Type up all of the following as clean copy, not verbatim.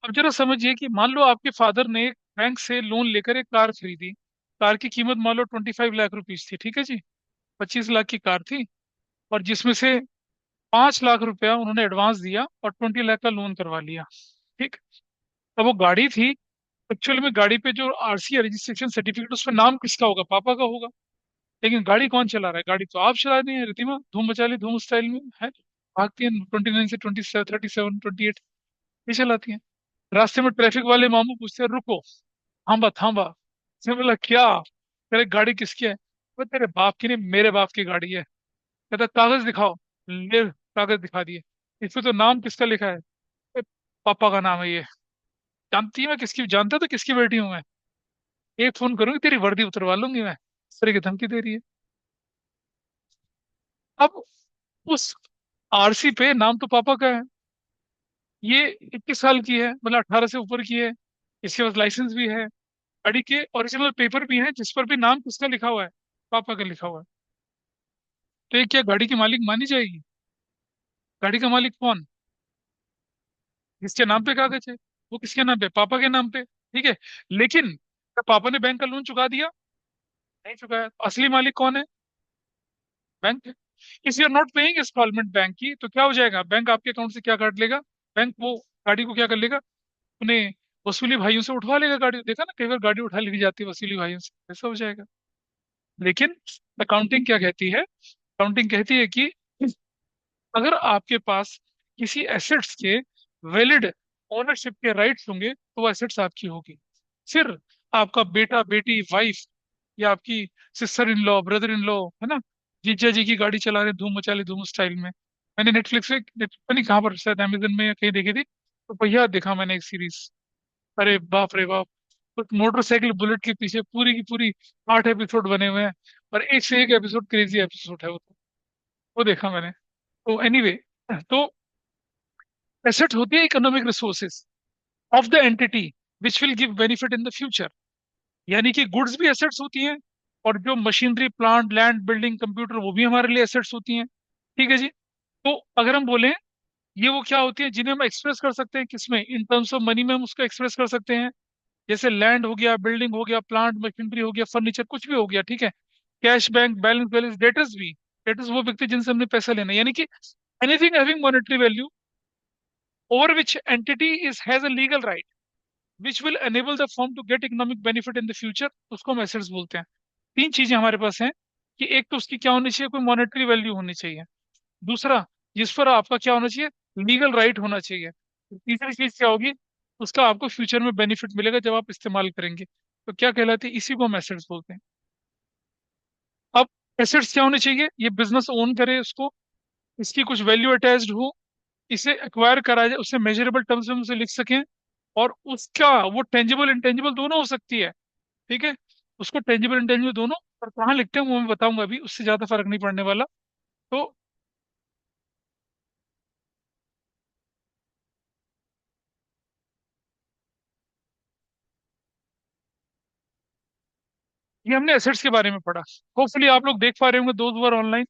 अब जरा समझिए कि मान लो आपके फादर ने एक बैंक से लोन लेकर एक कार खरीदी। कार की कीमत मान लो 25 लाख रुपीज थी, ठीक है जी। 25 लाख की कार थी, और जिसमें से 5 लाख रुपया उन्होंने एडवांस दिया और 20 लाख का लोन करवा लिया। ठीक। अब वो गाड़ी थी, एक्चुअल में गाड़ी पे जो आरसी या रजिस्ट्रेशन सर्टिफिकेट, उसमें नाम किसका होगा? पापा का होगा। लेकिन गाड़ी कौन चला रहा है? गाड़ी तो आप चला रही हैं रितिमा, धूम मचा ली धूम स्टाइल में है। भागती हैं 29 से 27, 37, 28, ये चलाती हैं। रास्ते में ट्रैफिक वाले मामू पूछते हैं, रुको, थांबा थांबा। उसने बोला क्या? तेरे गाड़ी किसकी है? वो तेरे बाप की नहीं, मेरे बाप की गाड़ी है। कहता कागज दिखाओ। ले, कागज दिखा दिए। इसमें तो नाम किसका लिखा है? "ए, पापा का नाम है ये। जानती है मैं किसकी, जानता तो किसकी बेटी हूं मैं? एक फोन करूंगी तेरी वर्दी उतरवा लूंगी मैं। इस तरह की धमकी दे रही है। अब उस आरसी पे नाम तो पापा का है। ये 21 साल की है, मतलब 18 से ऊपर की है। इसके पास लाइसेंस भी है। गाड़ी के ओरिजिनल पेपर भी हैं जिस पर भी नाम किसका लिखा हुआ है? पापा का लिखा हुआ है। तो ये क्या गाड़ी की मालिक मानी जाएगी? गाड़ी का मालिक कौन? जिसके नाम पे कागज है, वो किसके नाम पे? पापा के नाम पे, ठीक है। लेकिन क्या पापा ने बैंक का लोन चुका दिया? नहीं चुकाया। असली मालिक कौन है? Bank. If you are not paying installment bank की, तो क्या हो जाएगा? बैंक आपके अकाउंट से क्या काट लेगा? बैंक वो गाड़ी को क्या कर लेगा? अपने वसूली भाइयों से उठवा लेगा गाड़ी। देखा ना, कई बार गाड़ी उठा ली जाती है वसूली भाइयों से, ऐसा हो जाएगा। लेकिन अकाउंटिंग क्या कहती है? अकाउंटिंग कहती है कि अगर आपके पास किसी एसेट्स के वैलिड ओनरशिप के राइट्स होंगे तो वो एसेट्स आपकी होगी। फिर आपका बेटा बेटी वाइफ, या आपकी sister in law brother in law, है ना, जीजा जी की गाड़ी चला रहे धूम मचा ली धूम स्टाइल में। मैंने नेटफ्लिक्स पे, पता नहीं कहाँ पर, शायद अमेजन में या कहीं देखी थी, तो भैया देखा मैंने एक सीरीज। अरे बाप रे बाप। उस मोटरसाइकिल बुलेट के पीछे पूरी की पूरी 8 एपिसोड बने हुए हैं। और एक से एक एपिसोड क्रेजी एपिसोड है वो तो। वो देखा मैंने। तो एनीवे, तो एसेट होती है economic resources of the entity which will give benefit in the future. यानी कि गुड्स भी एसेट्स होती हैं, और जो machinery plant land building computer, वो भी हमारे लिए एसेट्स होती हैं। ठीक है जी। तो अगर हम बोलें, ये वो क्या होती है जिन्हें हम एक्सप्रेस कर सकते हैं किसमें? इन टर्म्स ऑफ मनी में हम उसको एक्सप्रेस कर सकते हैं। जैसे लैंड हो गया, बिल्डिंग हो गया, प्लांट मशीनरी हो गया, फर्नीचर कुछ भी हो गया, ठीक है। Cash, bank balance, balance debtors भी। डेटर्स वो व्यक्ति जिनसे हमने पैसा लेना है, यानी कि anything having monetary value over which entity is has a legal right which will enable the firm to get economic benefit in the future, उसको हम एसेट्स बोलते हैं। तीन चीजें हमारे पास हैं, कि एक तो उसकी क्या होनी चाहिए? कोई मॉनेटरी वैल्यू होनी चाहिए। दूसरा, जिस पर आपका क्या होना चाहिए? लीगल राइट होना चाहिए। तीसरी चीज क्या होगी? उसका आपको फ्यूचर में बेनिफिट मिलेगा जब आप इस्तेमाल करेंगे। तो क्या कहलाती है? इसी को हम एसेट्स बोलते हैं। अब एसेट्स क्या होने चाहिए? ये बिजनेस ओन करे उसको, इसकी कुछ वैल्यू अटैच्ड हो, इसे एक्वायर करा जाए, उसे मेजरेबल टर्म्स में हम उसे लिख सकें, और उसका वो टेंजिबल इंटेंजिबल दोनों हो सकती है। ठीक है। उसको टेंजिबल इंटेंजिबल दोनों, और कहाँ लिखते हैं वो मैं बताऊंगा अभी, उससे ज्यादा फर्क नहीं पड़ने वाला। तो ये हमने एसेट्स के बारे में पढ़ा। होपफुली आप लोग देख पा रहे होंगे, दोस्त वर ऑनलाइन।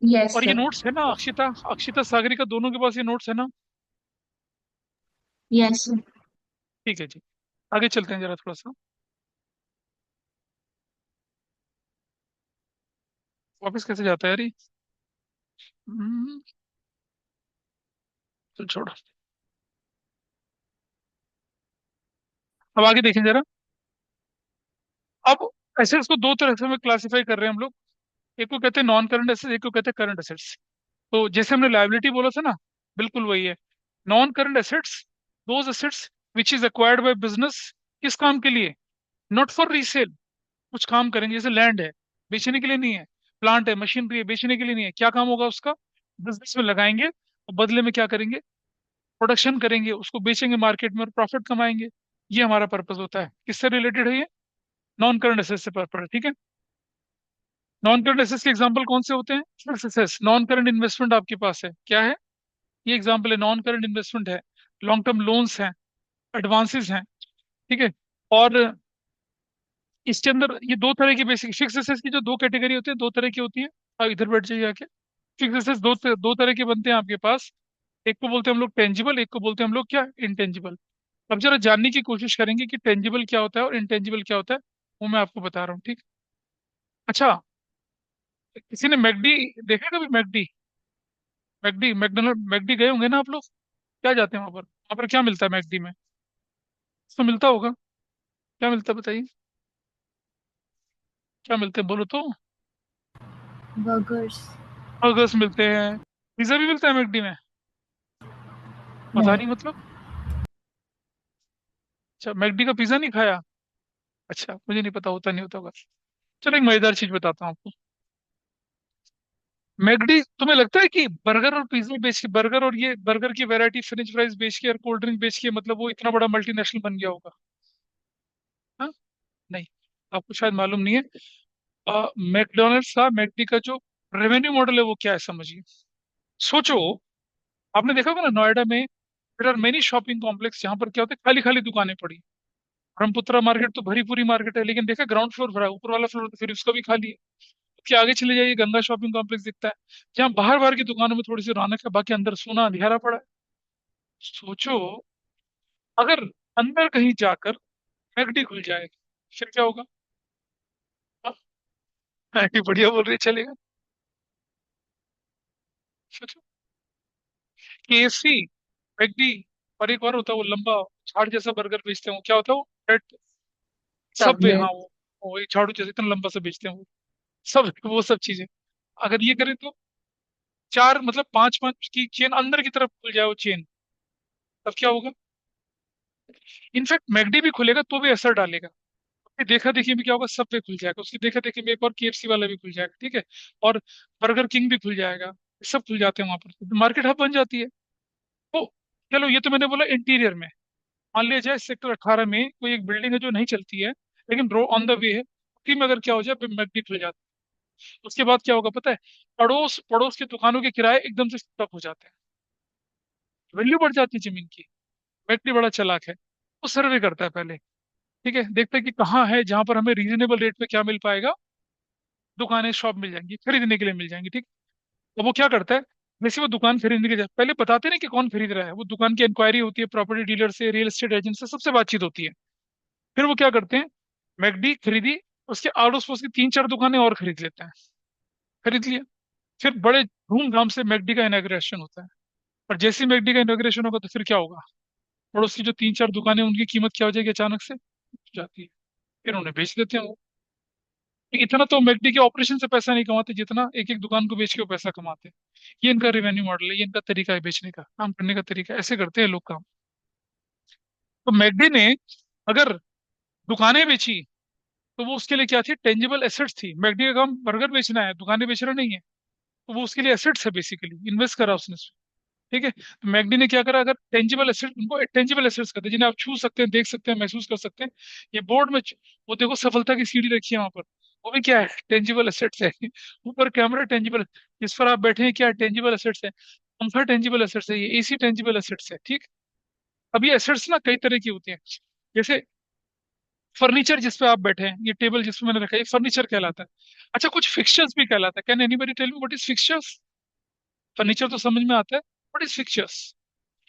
यस और ये सर। नोट्स है ना, अक्षिता अक्षिता सागरिका दोनों के पास ये नोट्स है ना? Yes sir. ठीक है जी। आगे चलते हैं जरा थोड़ा सा। वापस कैसे जाता है यार ये? हम्म, चल छोड़ो। अब आगे देखें जरा। अब एसेट्स को दो तरह से हमें क्लासिफाई कर रहे हैं हम लोग। एक को कहते हैं नॉन करंट एसेट्स, एक को कहते हैं करंट एसेट्स। तो जैसे हमने लायबिलिटी बोला था ना, बिल्कुल वही है। Non current assets, those assets which is acquired by business, किस काम के लिए? Not for resale. कुछ काम करेंगे, जैसे लैंड है, बेचने के लिए नहीं है। प्लांट है, मशीनरी है, बेचने के लिए नहीं है। क्या काम होगा उसका? बिजनेस में लगाएंगे, और बदले में क्या करेंगे? प्रोडक्शन करेंगे, उसको बेचेंगे मार्केट में और प्रॉफिट कमाएंगे। ये हमारा पर्पज होता है। किससे रिलेटेड है ये? नॉन करंट एसेट से पर्पज, ठीक है। नॉन करंट एसेट्स के एग्जांपल कौन से होते हैं? Fix assets. Non current investment आपके पास है, क्या है? ये एग्जांपल है, नॉन करंट इन्वेस्टमेंट है। लॉन्ग टर्म लोन्स हैं, एडवांसेस हैं, ठीक है। और इसके अंदर ये दो तरह की बेसिक फिक्स एसेट्स की जो दो कैटेगरी होती है, दो तरह की होती है। आप इधर बैठ जाइए आके। फिक्स एसेट्स दो तरह के बनते हैं आपके पास। एक को बोलते हैं हम लोग टेंजिबल, एक को बोलते हैं हम लोग क्या, इंटेंजिबल। अब जरा जानने की कोशिश करेंगे कि टेंजिबल क्या होता है और इंटेंजिबल क्या होता है, वो मैं आपको बता रहा हूँ, ठीक। अच्छा, किसी ने मैकडी देखा कभी, मैकडी? मैकडी, मैकडोनल्ड, मैकडी गए होंगे ना आप लोग? क्या जाते हैं वहां पर? वहां पर क्या मिलता है मैकडी में? तो मिलता होगा। क्या मिलता है बताइए? क्या मिलते हैं बोलो तो। बर्गर्स। बर्गर्स मिलते हैं। पिज्जा भी मिलता है मैकडी में? पता नहीं। नहीं मतलब। अच्छा, मैकडी का पिज्जा नहीं खाया? अच्छा, मुझे नहीं पता, होता नहीं होता होगा। चलो एक मजेदार चीज बताता हूँ आपको। मैकडी, तुम्हें लगता है कि बर्गर और पिज्जा बेच के, बर्गर और ये बर्गर की वैरायटी, फ्रेंच फ्राइज बेच के और कोल्ड ड्रिंक बेच के, मतलब वो इतना बड़ा मल्टीनेशनल बन गया होगा? हाँ? नहीं, आपको शायद मालूम नहीं है। मैकडोनल्ड्स का, मैकडी का जो रेवेन्यू मॉडल है वो क्या है, समझिए। सोचो, आपने देखा होगा ना नोएडा में there are many shopping complex, जहाँ पर क्या होता है, खाली खाली दुकानें पड़ी। ब्रह्मपुत्रा मार्केट तो भरी पूरी मार्केट है, लेकिन देखा ग्राउंड फ्लोर भरा है, ऊपर वाला फ्लोर तो फिर उसका भी खाली है। उसके आगे चले जाइए, गंगा शॉपिंग कॉम्प्लेक्स दिखता है, जहाँ बाहर बाहर की दुकानों में थोड़ी सी रौनक है, बाकी अंदर सोना अंधियारा पड़ा है। सोचो, अगर अंदर कहीं जाकर मैकडी खुल जाए, फिर क्या होगा? बढ़िया बोल रही है, चलेगा। सोचो, केएफसी, मैकडी, और एक और होता है वो लंबा झाड़ जैसा बर्गर बेचते हैं, वो क्या होता है वो, रेड, सब वे, सबवे। हाँ वो एक झाड़ू जैसे इतना लंबा सा बेचते हैं वो, सब वो सब चीजें अगर ये करें तो चार, मतलब पांच पांच की चेन अंदर की तरफ खुल जाए वो चेन, तब क्या होगा? इनफैक्ट मैकडी भी खुलेगा तो भी असर डालेगा। उसकी देखा देखी में क्या होगा, सब पे खुल जाएगा, उसकी देखा देखी में एक और केएफसी वाला भी खुल जाएगा, ठीक है, और बर्गर किंग भी खुल जाएगा। सब खुल जाते हैं वहां पर, मार्केट हब बन जाती है। तो चलो, ये तो मैंने बोला इंटीरियर में। मान लिया जाए सेक्टर 18 में कोई एक बिल्डिंग है जो नहीं चलती है, लेकिन रो ऑन द वे है, उसी में अगर क्या हो जाए मैकडी खुल जाता है, उसके बाद क्या होगा पता है? पड़ोस पड़ोस की दुकानों के किराए एकदम से स्टॉप हो जाते हैं, वैल्यू बढ़ जाती है जमीन की। मैकडी बड़ा चालाक है, वो सर्वे करता है पहले, ठीक है, देखता है कि कहाँ है जहां पर हमें रीजनेबल रेट पे क्या मिल पाएगा, दुकानें शॉप मिल जाएंगी, खरीदने के लिए मिल जाएंगी, ठीक। तो वो क्या करता है, जैसे वो दुकान खरीदने के पहले बताते नहीं कि कौन खरीद रहा है, वो दुकान की इंक्वायरी होती है, प्रॉपर्टी डीलर से, रियल एस्टेट एजेंट से, सबसे बातचीत होती है। फिर वो क्या करते हैं, मैकडी खरीदी, उसके आड़ोस पड़ोस की तीन चार दुकानें और खरीद लेते हैं, खरीद लिया। फिर बड़े धूमधाम से मैकडी का इनॉग्रेशन होता है। और जैसे ही मैकडी का इनॉग्रेशन होगा तो फिर क्या होगा, पड़ोस की जो तीन चार दुकानें, उनकी कीमत क्या हो जाएगी, अचानक से हो जाती है। फिर उन्हें बेच देते हैं वो। इतना तो मैकडी के ऑपरेशन से पैसा नहीं कमाते जितना एक एक दुकान को बेच के वो पैसा कमाते हैं। ये इनका रेवेन्यू मॉडल है, ये इनका तरीका है बेचने का, काम करने का तरीका है। ऐसे करते हैं लोग काम। तो मैकडी ने अगर दुकानें बेची, तो वो उसके लिए क्या थी, टेंजिबल एसेट्स थी। मैकडी का काम बर्गर बेचना है, दुकानें बेचना नहीं है। तो वो उसके लिए एसेट्स है, बेसिकली इन्वेस्ट करा उसने उसमें, ठीक है। तो मैकडी ने क्या करा, अगर टेंजिबल एसेट, उनको टेंजिबल एसेट्स कहते हैं जिन्हें आप छू सकते हैं, देख सकते हैं, महसूस कर सकते हैं। ये बोर्ड में वो देखो, सफलता की सीढ़ी रखी है वहां पर, वो भी क्या है, टेंजिबल एसेट्स है। ऊपर कैमरा टेंजिबल, जिस पर आप बैठे हैं क्या टेंजिबल एसेट्स है, पंखा टेंजिबल एसेट्स है, ये एसी टेंजिबल एसेट्स है, ठीक। अब ये एसेट्स ना कई तरह की होती हैं। जैसे फर्नीचर जिस पे आप बैठे हैं, ये टेबल जिस पे मैंने रखा है, ये फर्नीचर कहलाता है। अच्छा, कुछ फिक्सचर्स भी कहलाता है। Can anybody tell me what is fixtures? Furniture तो समझ में आता है, what is fixtures?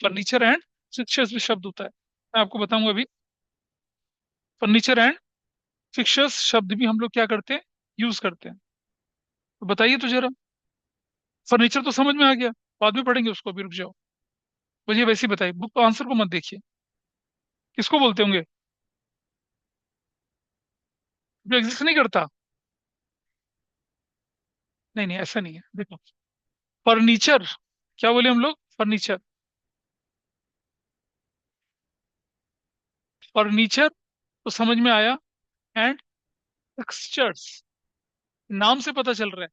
Furniture and fixtures भी शब्द होता है, मैं आपको बताऊंगा अभी। फर्नीचर एंड फिक्सचर्स शब्द भी हम लोग क्या करते हैं, यूज करते हैं। तो बताइए तो जरा, फर्नीचर तो समझ में आ गया, बाद में पढ़ेंगे उसको, अभी रुक जाओ। मुझे वैसे ही बताइए, बुक आंसर को मत देखिए, किसको बोलते होंगे जो एग्जिस्ट नहीं करता? नहीं नहीं, ऐसा नहीं है, देखो। फर्नीचर, क्या बोले हम लोग, फर्नीचर, फर्नीचर तो समझ में आया। एंड फिक्सचर्स, नाम से पता चल रहा है,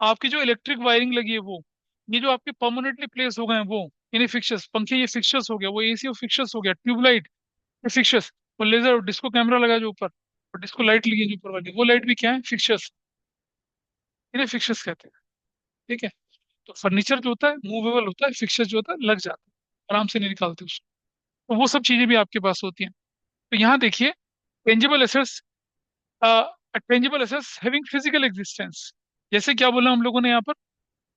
आपकी जो इलेक्ट्रिक वायरिंग लगी है वो, ये जो आपके परमानेंटली प्लेस हो गए हैं वो, इन्हें फिक्सर्स, पंखे ये फिक्सर्स हो गया, वो एसी वो फिक्सर्स हो गया, ट्यूबलाइट ये फिक्सर्स, वो लेजर डिस्को कैमरा लगा जो ऊपर, और डिस्को लाइट लगी है जो ऊपर वाली, वो लाइट भी क्या है, फिक्सर्स। इन्हें फिक्सर्स कहते हैं, ठीक है। तो फर्नीचर जो होता है मूवेबल होता है, फिक्सर जो होता है लग जाता है, आराम से नहीं निकालते उसको। तो वो सब चीजें भी आपके पास होती हैं। तो यहाँ देखिए, tangible assets, tangible assets having physical existence, जैसे क्या बोला हम लोगों ने यहाँ पर,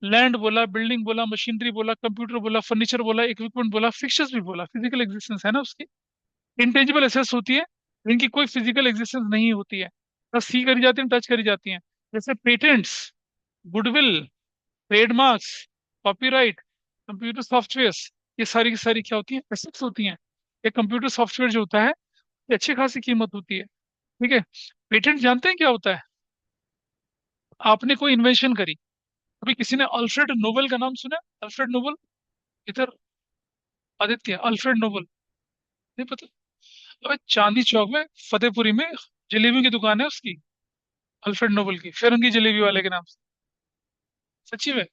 लैंड बोला, बिल्डिंग बोला, मशीनरी बोला, कंप्यूटर बोला, फर्नीचर बोला, इक्विपमेंट बोला, फिक्चर्स भी बोला, फिजिकल एग्जिस्टेंस है ना उसकी। इंटेंजिबल एसेट्स होती है जिनकी कोई फिजिकल एग्जिस्टेंस नहीं होती है, बस सी करी जाती है, टच करी जाती हैं। जैसे patents, goodwill, trademarks, copyright, computer software, ये सारी की सारी क्या होती हैं, एसेट्स होती हैं। एक कंप्यूटर सॉफ्टवेयर जो होता है ये अच्छी खासी कीमत होती है। ठीक है। पेटेंट जानते हैं क्या होता है? आपने कोई इन्वेंशन करी, अभी किसी ने अल्फ्रेड नोबेल का नाम सुना है? अल्फ्रेड नोबेल, इधर आदित्य, अल्फ्रेड नोबेल, नहीं पता? अबे चांदनी चौक में, फतेहपुरी में जलेबी की दुकान है उसकी, अल्फ्रेड नोबेल की, फिरंगी जलेबी वाले के नाम से। सच्ची में?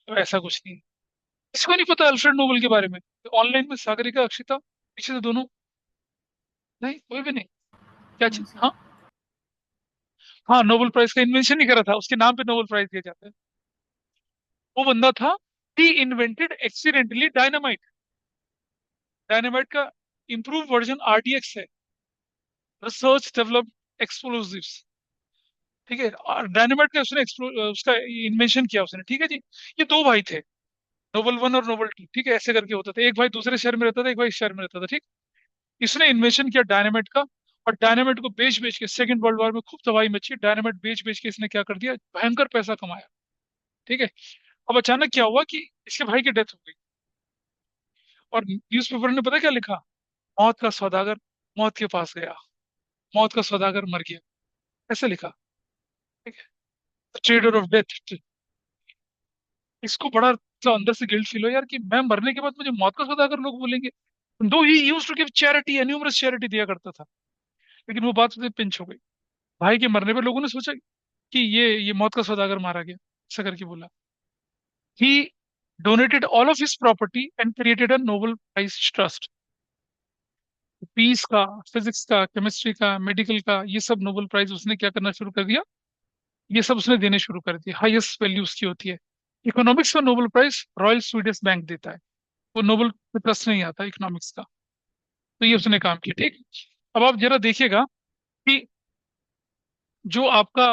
अब ऐसा कुछ नहीं है। किसको नहीं पता अल्फ्रेड नोबेल के बारे में? ऑनलाइन में सागरिका, अक्षिता, पीछे से दोनों, नहीं कोई भी नहीं। क्या चीज? अच्छा। हाँ, हाँ, नोबेल प्राइज का इन्वेंशन ही करा था, उसके नाम पे नोबेल प्राइज दिया जाता है। वो बंदा था, ही इन्वेंटेड एक्सीडेंटली डायनामाइट। डायनामाइट का इंप्रूव वर्जन आरडीएक्स है, रिसर्च डेवलप्ड एक्सप्लोजिव्स। ठीक है, और डायनामाइट का उसने उसका इन्वेंशन किया उसने। ठीक है जी। ये दो भाई थे, नोबल वन और नोबल टू। ठीक है, ऐसे करके होता था, एक भाई दूसरे शहर में रहता था, एक भाई इस शहर में रहता था। ठीक। इसने इन्वेंशन किया डायनामाइट का, और डायनामाइट को बेच बेच के सेकंड वर्ल्ड वॉर में खूब तबाही मची, डायनामाइट बेच बेच के इसने क्या कर दिया, भयंकर पैसा कमाया। ठीक है। अब अचानक क्या हुआ कि इसके भाई की डेथ हो गई, और न्यूज़पेपर ने पता क्या लिखा? मौत का सौदागर मौत के पास गया, मौत का सौदागर मर गया, ऐसे लिखा। ठीक है, ट्रेडर ऑफ डेथ। इसको बड़ा मतलब अंदर से गिल्ट फील हो यार, कि मैं मरने के बाद मुझे मौत का सौदागर लोग बोलेंगे। दो he used to give charity, numerous charity दिया करता था, लेकिन वो बात उससे पिंच हो गई। भाई के मरने पे लोगों ने सोचा कि ये मौत का सौदागर मारा गया, ऐसा करके बोला। He donated all of his property and created a Nobel prize trust. Peace का, फिजिक्स का, केमिस्ट्री का, मेडिकल का, ये सब नोबेल प्राइज उसने क्या करना शुरू कर दिया, ये सब उसने देने शुरू कर दिया। हाईएस्ट वैल्यू उसकी होती है। इकोनॉमिक्स का Nobel prize royal Swedish bank देता है, वो नोबेल ट्रस्ट नहीं आता इकोनॉमिक्स का। तो ये उसने काम किया। ठीक। अब आप जरा देखिएगा कि जो आपका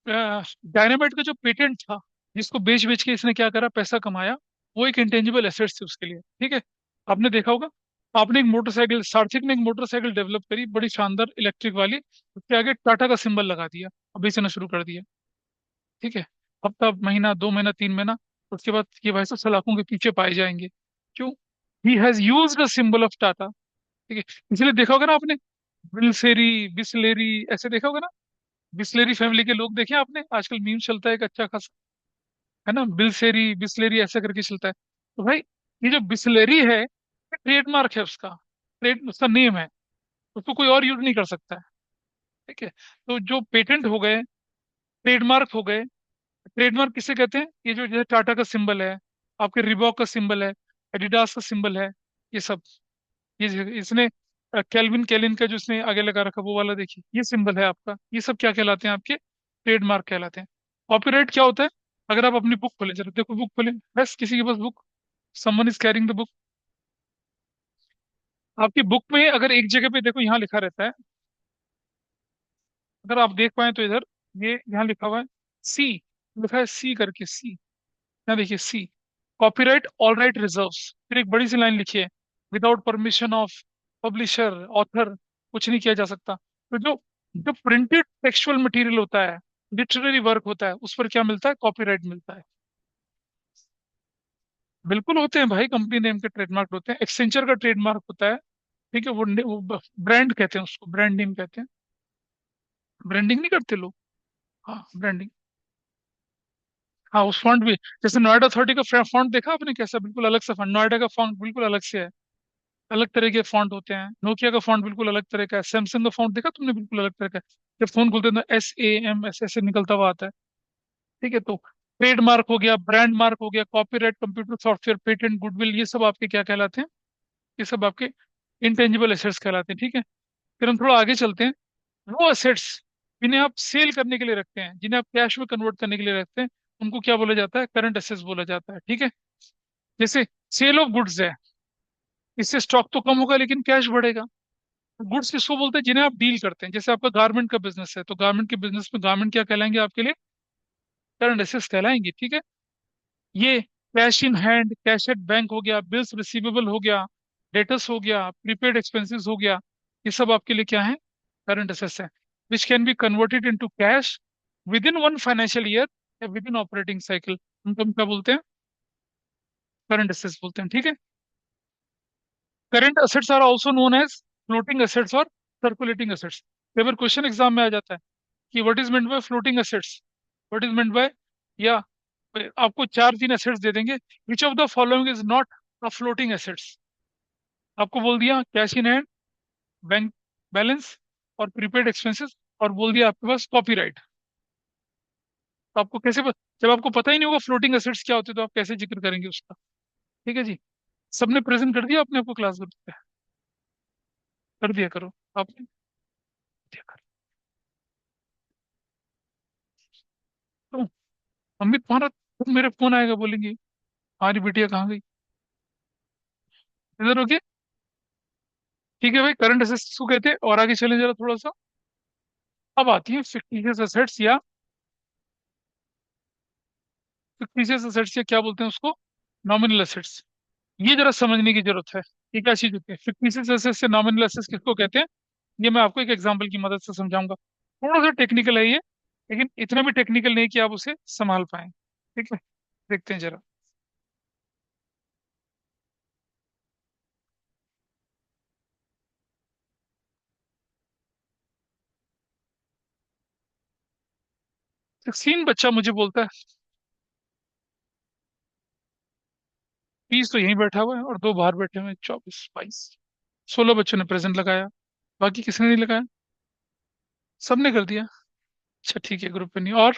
डायनामाइट का जो पेटेंट था, जिसको बेच बेच के इसने क्या करा, पैसा कमाया, वो एक इंटेंजिबल एसेट्स थी उसके लिए। ठीक है। आपने देखा होगा, आपने एक मोटरसाइकिल, सारथिक ने एक मोटरसाइकिल डेवलप करी, बड़ी शानदार इलेक्ट्रिक वाली, उसके आगे टाटा का सिंबल लगा दिया और बेचना शुरू कर दिया। ठीक है। हफ्ता, महीना, 2 महीना, 3 महीना, उसके बाद ये भाई साहब सलाखों के पीछे पाए जाएंगे। क्यों? He has used the symbol of Tata. ठीक है। इसलिए देखा होगा ना आपने, बिलसेरी, बिस्लेरी, ऐसे देखा होगा ना। बिस्लेरी फैमिली के लोग देखे आपने, आजकल मीम चलता है एक अच्छा खासा, है ना, बिलसेरी, बिस्लेरी ऐसा करके चलता है। तो भाई, ये जो बिस्लेरी है, ये ट्रेडमार्क है उसका, ट्रेड उसका नेम है, उसको कोई और यूज नहीं कर सकता है। ठीक है। तो जो पेटेंट हो गए, ट्रेडमार्क हो गए। ट्रेडमार्क किसे कहते हैं? ये जो जैसे टाटा का सिंबल है, आपके रिबॉक का सिंबल है, एडिडास का सिंबल है, ये सब, इसने केल्विन केलिन का जो इसने आगे लगा रखा वो वाला देखिए, ये सिंबल है आपका, ये सब क्या कहलाते हैं? आपके ट्रेडमार्क कहलाते हैं। कॉपीराइट क्या होता है? अगर आप अपनी बुक खोलें, जरा देखो, बुक खोलें, बस किसी के पास book, someone is carrying the book. आपकी बुक में अगर एक जगह पे देखो, यहाँ लिखा रहता है, अगर आप देख पाए तो इधर, ये यहाँ लिखा हुआ है सी, लिखा है सी करके, सी, यहाँ देखिए सी, कॉपीराइट ऑल राइट रिजर्व्स, फिर एक बड़ी सी लाइन लिखी है, without permission of publisher author कुछ नहीं किया जा सकता। तो जो जो प्रिंटेड टेक्सचुअल मटेरियल होता है, लिटरेरी वर्क होता है, उस पर क्या मिलता है? कॉपीराइट मिलता है। बिल्कुल होते हैं भाई, कंपनी नेम के ट्रेडमार्क होते हैं, एक्सेंचर का ट्रेडमार्क होता है। ठीक है, वो ब्रांड कहते हैं उसको, ब्रांड नेम कहते हैं। ब्रांडिंग नहीं करते लोग? हाँ, ब्रांडिंग। हाँ, उस फॉन्ट भी, जैसे नोएडा अथॉरिटी का फॉन्ट देखा आपने कैसा, बिल्कुल अलग सा फॉन्ट, नोएडा का फॉन्ट बिल्कुल अलग से है, अलग तरह के फॉन्ट होते हैं। नोकिया का फॉन्ट बिल्कुल अलग तरह का है, सैमसंग का फॉन्ट देखा तुमने, बिल्कुल अलग तरह का है। जब फोन खोलते हैं तो SAM ऐसे निकलता हुआ आता है। ठीक है। तो ट्रेडमार्क हो गया, ब्रांड मार्क हो गया, copyright, computer software, patent, goodwill, ये सब आपके क्या कहलाते हैं? ये सब आपके इंटेंजिबल एसेट्स कहलाते हैं। ठीक है। फिर हम थोड़ा आगे चलते हैं। वो एसेट्स जिन्हें आप सेल करने के लिए रखते हैं, जिन्हें आप कैश में कन्वर्ट करने के लिए रखते हैं, उनको क्या बोला जाता है? करंट एसेट्स बोला जाता है। ठीक है। जैसे सेल ऑफ गुड्स है, इससे स्टॉक तो कम होगा लेकिन कैश बढ़ेगा। गुड्स किसको बोलते हैं? जिन्हें आप डील करते हैं, जैसे आपका गारमेंट का बिजनेस है, तो गारमेंट के बिजनेस में गारमेंट क्या कहलाएंगे आपके लिए? करंट एसेट्स कहलाएंगी, ठीक है। ये cash in hand, cash at bank हो गया, बिल्स रिसीवेबल हो गया, डेटर्स हो गया, प्रीपेड एक्सपेंसेस हो गया, ये सब आपके लिए क्या है? करंट एसेट्स है, which can be converted into cash with in one financial year या विद इन ऑपरेटिंग साइकिल। उनको हम क्या बोलते हैं? करंट एसेट्स बोलते हैं, ठीक है। Current assets are also known as floating assets और सर्कुलेटिंग एसेट्स। कई बार क्वेश्चन एग्जाम में आ जाता है कि what is meant by floating assets, what is meant by, या आपको चार तीन एसेट्स दे देंगे, which of the following is not a floating assets. आपको बोल दिया cash in hand, bank balance और प्रीपेड एक्सपेंसेस, और बोल दिया आपके पास कॉपीराइट। तो आपको कैसे जब आपको पता ही नहीं होगा फ्लोटिंग एसेट्स क्या होते हैं, तो आप कैसे जिक्र करेंगे उसका? ठीक है जी। सबने प्रेजेंट कर दिया अपने आपको क्लास ग्रुप पे? कर दिया करो आपने, दिया करो। तो अमित तुम्हारा, तुम मेरे फोन आएगा बोलेंगे हमारी बिटिया कहाँ गई, इधर होके। ठीक है भाई, करंट एसेट्स को कहते हैं, और आगे चलें जरा थोड़ा सा। अब आती है फिक्टिशियस एसेट्स, या फिक्टिशियस एसेट्स, या क्या बोलते हैं उसको, नॉमिनल एसेट्स। ये जरा समझने की जरूरत है, ये क्या चीज होती है फिक्टिशियस एसेट्स से नॉमिनल एसेट्स किसको कहते हैं। ये मैं आपको एक एग्जांपल की मदद से समझाऊंगा। थोड़ा सा टेक्निकल है ये, लेकिन इतना भी टेक्निकल नहीं कि आप उसे संभाल पाए, ठीक है। देखते हैं जरा। 16 बच्चा मुझे बोलता है, फीस तो यहीं बैठा हुआ है और दो बाहर बैठे हुए हैं, 24 22, 16 बच्चों ने प्रेजेंट लगाया, बाकी किसने नहीं लगाया? सबने कर दिया। अच्छा ठीक है, ग्रुप पे नहीं और,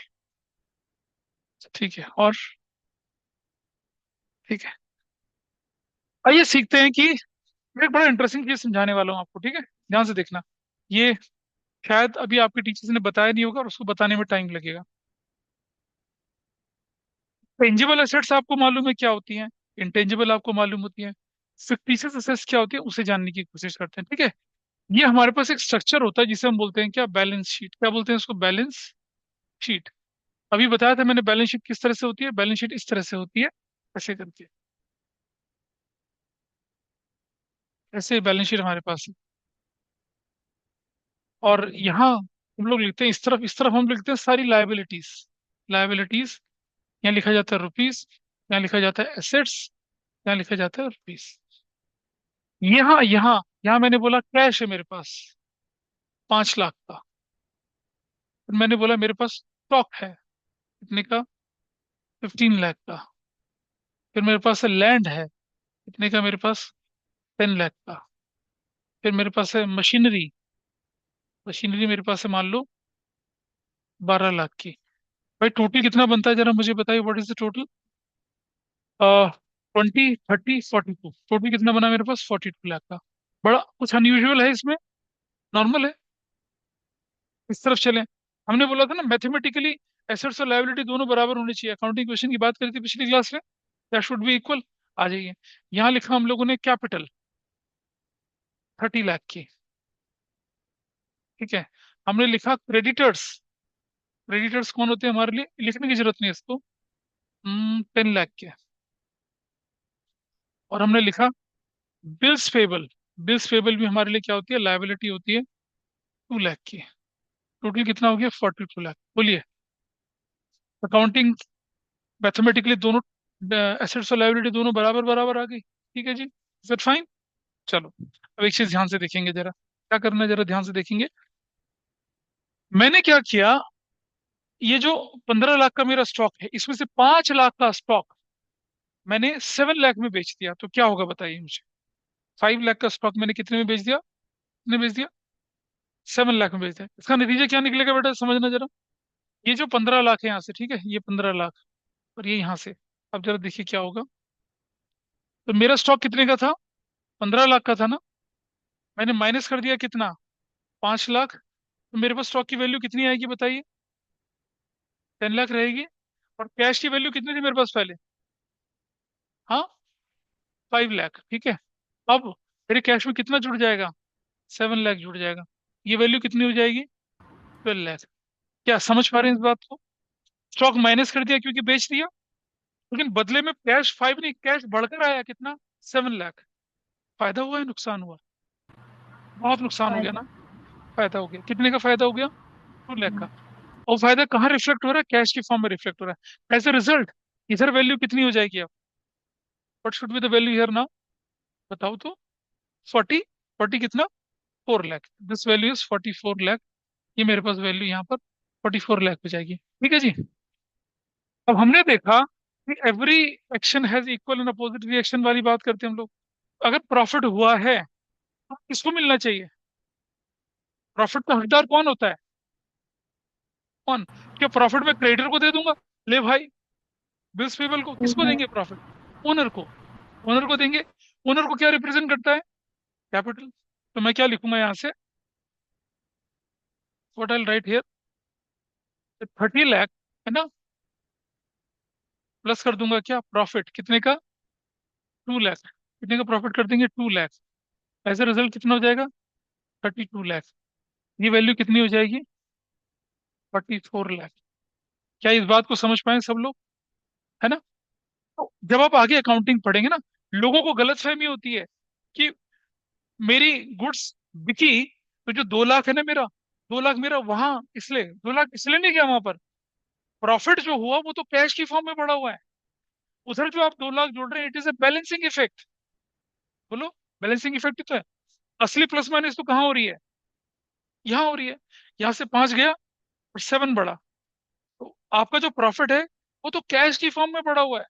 ठीक है और, ठीक है। आइए सीखते हैं कि, मैं एक बड़ा इंटरेस्टिंग चीज समझाने वाला हूँ आपको, ठीक है। ध्यान से देखना। ये शायद अभी आपके टीचर्स ने बताया नहीं होगा और उसको बताने में टाइम लगेगा। टेंजिबल एसेट्स आपको मालूम है क्या होती हैं, इंटेंजिबल आपको मालूम होती है, फिक्टिशियस एसेट्स क्या होती है उसे जानने की कोशिश करते हैं, ठीक है। ये हमारे पास एक स्ट्रक्चर होता है जिसे हम बोलते हैं क्या, बैलेंस शीट। क्या बोलते हैं उसको? Balance sheet. अभी बताया था मैंने बैलेंस शीट किस तरह से होती है, बैलेंस शीट इस तरह से होती है, ऐसे करके, ऐसे बैलेंस शीट हमारे पास है। और यहाँ हम लोग लिखते हैं इस तरफ हम लिखते हैं सारी लाइबिलिटीज, लाइबिलिटीज। यहाँ लिखा जाता है रुपीज, यहाँ लिखा जाता है एसेट्स, यहाँ लिखा जाता है रुपीज। यहाँ यहाँ यहाँ मैंने बोला कैश है मेरे पास 5 लाख का, फिर मैंने बोला मेरे पास स्टॉक है कितने का, 15 लाख का, फिर मेरे पास लैंड है कितने का, मेरे पास 10 लाख का, फिर मेरे पास है मशीनरी, मशीनरी मेरे पास है मान लो 12 लाख की। भाई टोटल कितना बनता है जरा मुझे बताइए, what is the total? 20 30 42, total कितना बना मेरे पास? 42 लाख का। बड़ा कुछ अनयूजुअल है इसमें? नॉर्मल है? इस तरफ चलें। हमने बोला था ना मैथमेटिकली एसेट्स और लायबिलिटी दोनों बराबर होनी चाहिए, अकाउंटिंग क्वेश्चन की बात करी थी पिछली क्लास में, दैट शुड बी इक्वल। आ जाइए, यहाँ लिखा हम लोगों ने कैपिटल 30 लाख की, ठीक है। हमने लिखा क्रेडिटर्स, क्रेडिटर्स कौन होते हैं हमारे लिए, लिखने की जरूरत नहीं है इसको, 10 लाख के। और हमने लिखा बिल्स पेबल, बिल्स पेबल भी हमारे लिए क्या होती है, लायबिलिटी होती है 2 लाख की। टोटल कितना हो गया? 42 लाख। बोलिए, अकाउंटिंग मैथमेटिकली दोनों एसेट्स और लायबिलिटी दोनों बराबर बराबर आ गई, ठीक है जी, इज इट फाइन? चलो अब एक चीज ध्यान से देखेंगे जरा, क्या करना है जरा ध्यान से देखेंगे। मैंने क्या किया, ये जो 15 लाख का मेरा स्टॉक है, इसमें से 5 लाख का स्टॉक मैंने 7 लाख में बेच दिया, तो क्या होगा बताइए मुझे। 5 लाख का स्टॉक मैंने कितने में बेच दिया, कितने बेच दिया? 7 लाख में बेच दिया। इसका नतीजा क्या निकलेगा बेटा, समझना जरा। ये जो 15 लाख है यहाँ से, ठीक है, ये 15 लाख, और ये यहाँ से, अब जरा देखिए क्या होगा। तो मेरा स्टॉक कितने का था? 15 लाख का था ना। मैंने माइनस कर दिया कितना, 5 लाख, तो मेरे पास स्टॉक की वैल्यू कितनी आएगी बताइए? 10 लाख रहेगी। और कैश की वैल्यू कितनी थी मेरे पास पहले? हाँ, 5 लाख, ठीक है। अब मेरे कैश में कितना जुड़ जाएगा? 7 लाख जुड़ जाएगा। ये वैल्यू कितनी हो जाएगी? 12 लाख। क्या समझ पा रहे हैं इस बात को? स्टॉक माइनस कर दिया क्योंकि बेच दिया, लेकिन बदले में कैश 5 नहीं, कैश बढ़कर आया कितना, 7 लाख। फायदा हुआ है नुकसान हुआ? बहुत नुकसान हो गया फायदा। ना। फायदा हो गया, कितने का फायदा हो गया, 2 लाख हम्म। का। और फायदा कहाँ रिफ्लेक्ट हो रहा है, कैश की फॉर्म में रिफ्लेक्ट हो रहा है। एज ए रिजल्ट इधर वैल्यू कितनी हो जाएगी अब, what should be the value here now, बताओ तो। 40, 40 कितना, 4 lakh. This value is 44 lakh. ये मेरे पास वैल्यू यहाँ पर 44 लाख हो जाएगी, ठीक है जी। अब हमने देखा कि every action has equal and opposite reaction वाली बात करते हैं हम लोग। अगर प्रॉफिट हुआ है तो किसको मिलना चाहिए, प्रॉफिट का हकदार कौन होता है, कौन। क्या प्रॉफिट में क्रेडिटर को दे दूंगा, ले भाई, बिल्स पेबल को, किसको ओनर। देंगे प्रॉफिट, ओनर को। ओनर को देंगे। ओनर को क्या रिप्रेजेंट करता है, कैपिटल। तो मैं क्या लिखूंगा यहाँ से, what I right here, 30 lakh, है ना, प्लस कर दूंगा क्या प्रॉफिट कितने का, 2 लाख। कितने का प्रॉफिट कर देंगे, 2 लाख। एज ए रिजल्ट कितना हो जाएगा, 32 लाख। ये वैल्यू कितनी हो जाएगी, 44 लाख। क्या इस बात को समझ पाए सब लोग, है ना। तो जब आप आगे अकाउंटिंग पढ़ेंगे ना, लोगों को गलतफहमी होती है कि मेरी गुड्स बिकी, तो जो 2 लाख है ना मेरा, 2 लाख मेरा वहां इसलिए, 2 लाख इसलिए नहीं गया वहां पर, प्रॉफिट जो हुआ वो तो कैश की फॉर्म में पड़ा हुआ है। उधर जो आप 2 लाख जोड़ रहे हैं, it is a balancing effect. बोलो, बैलेंसिंग इफेक्ट तो है। असली प्लस माइनस तो कहाँ हो रही है, यहाँ हो रही है। यहाँ से 5 गया और 7 बढ़ा, तो आपका जो प्रॉफिट है वो तो कैश की फॉर्म में पड़ा हुआ है।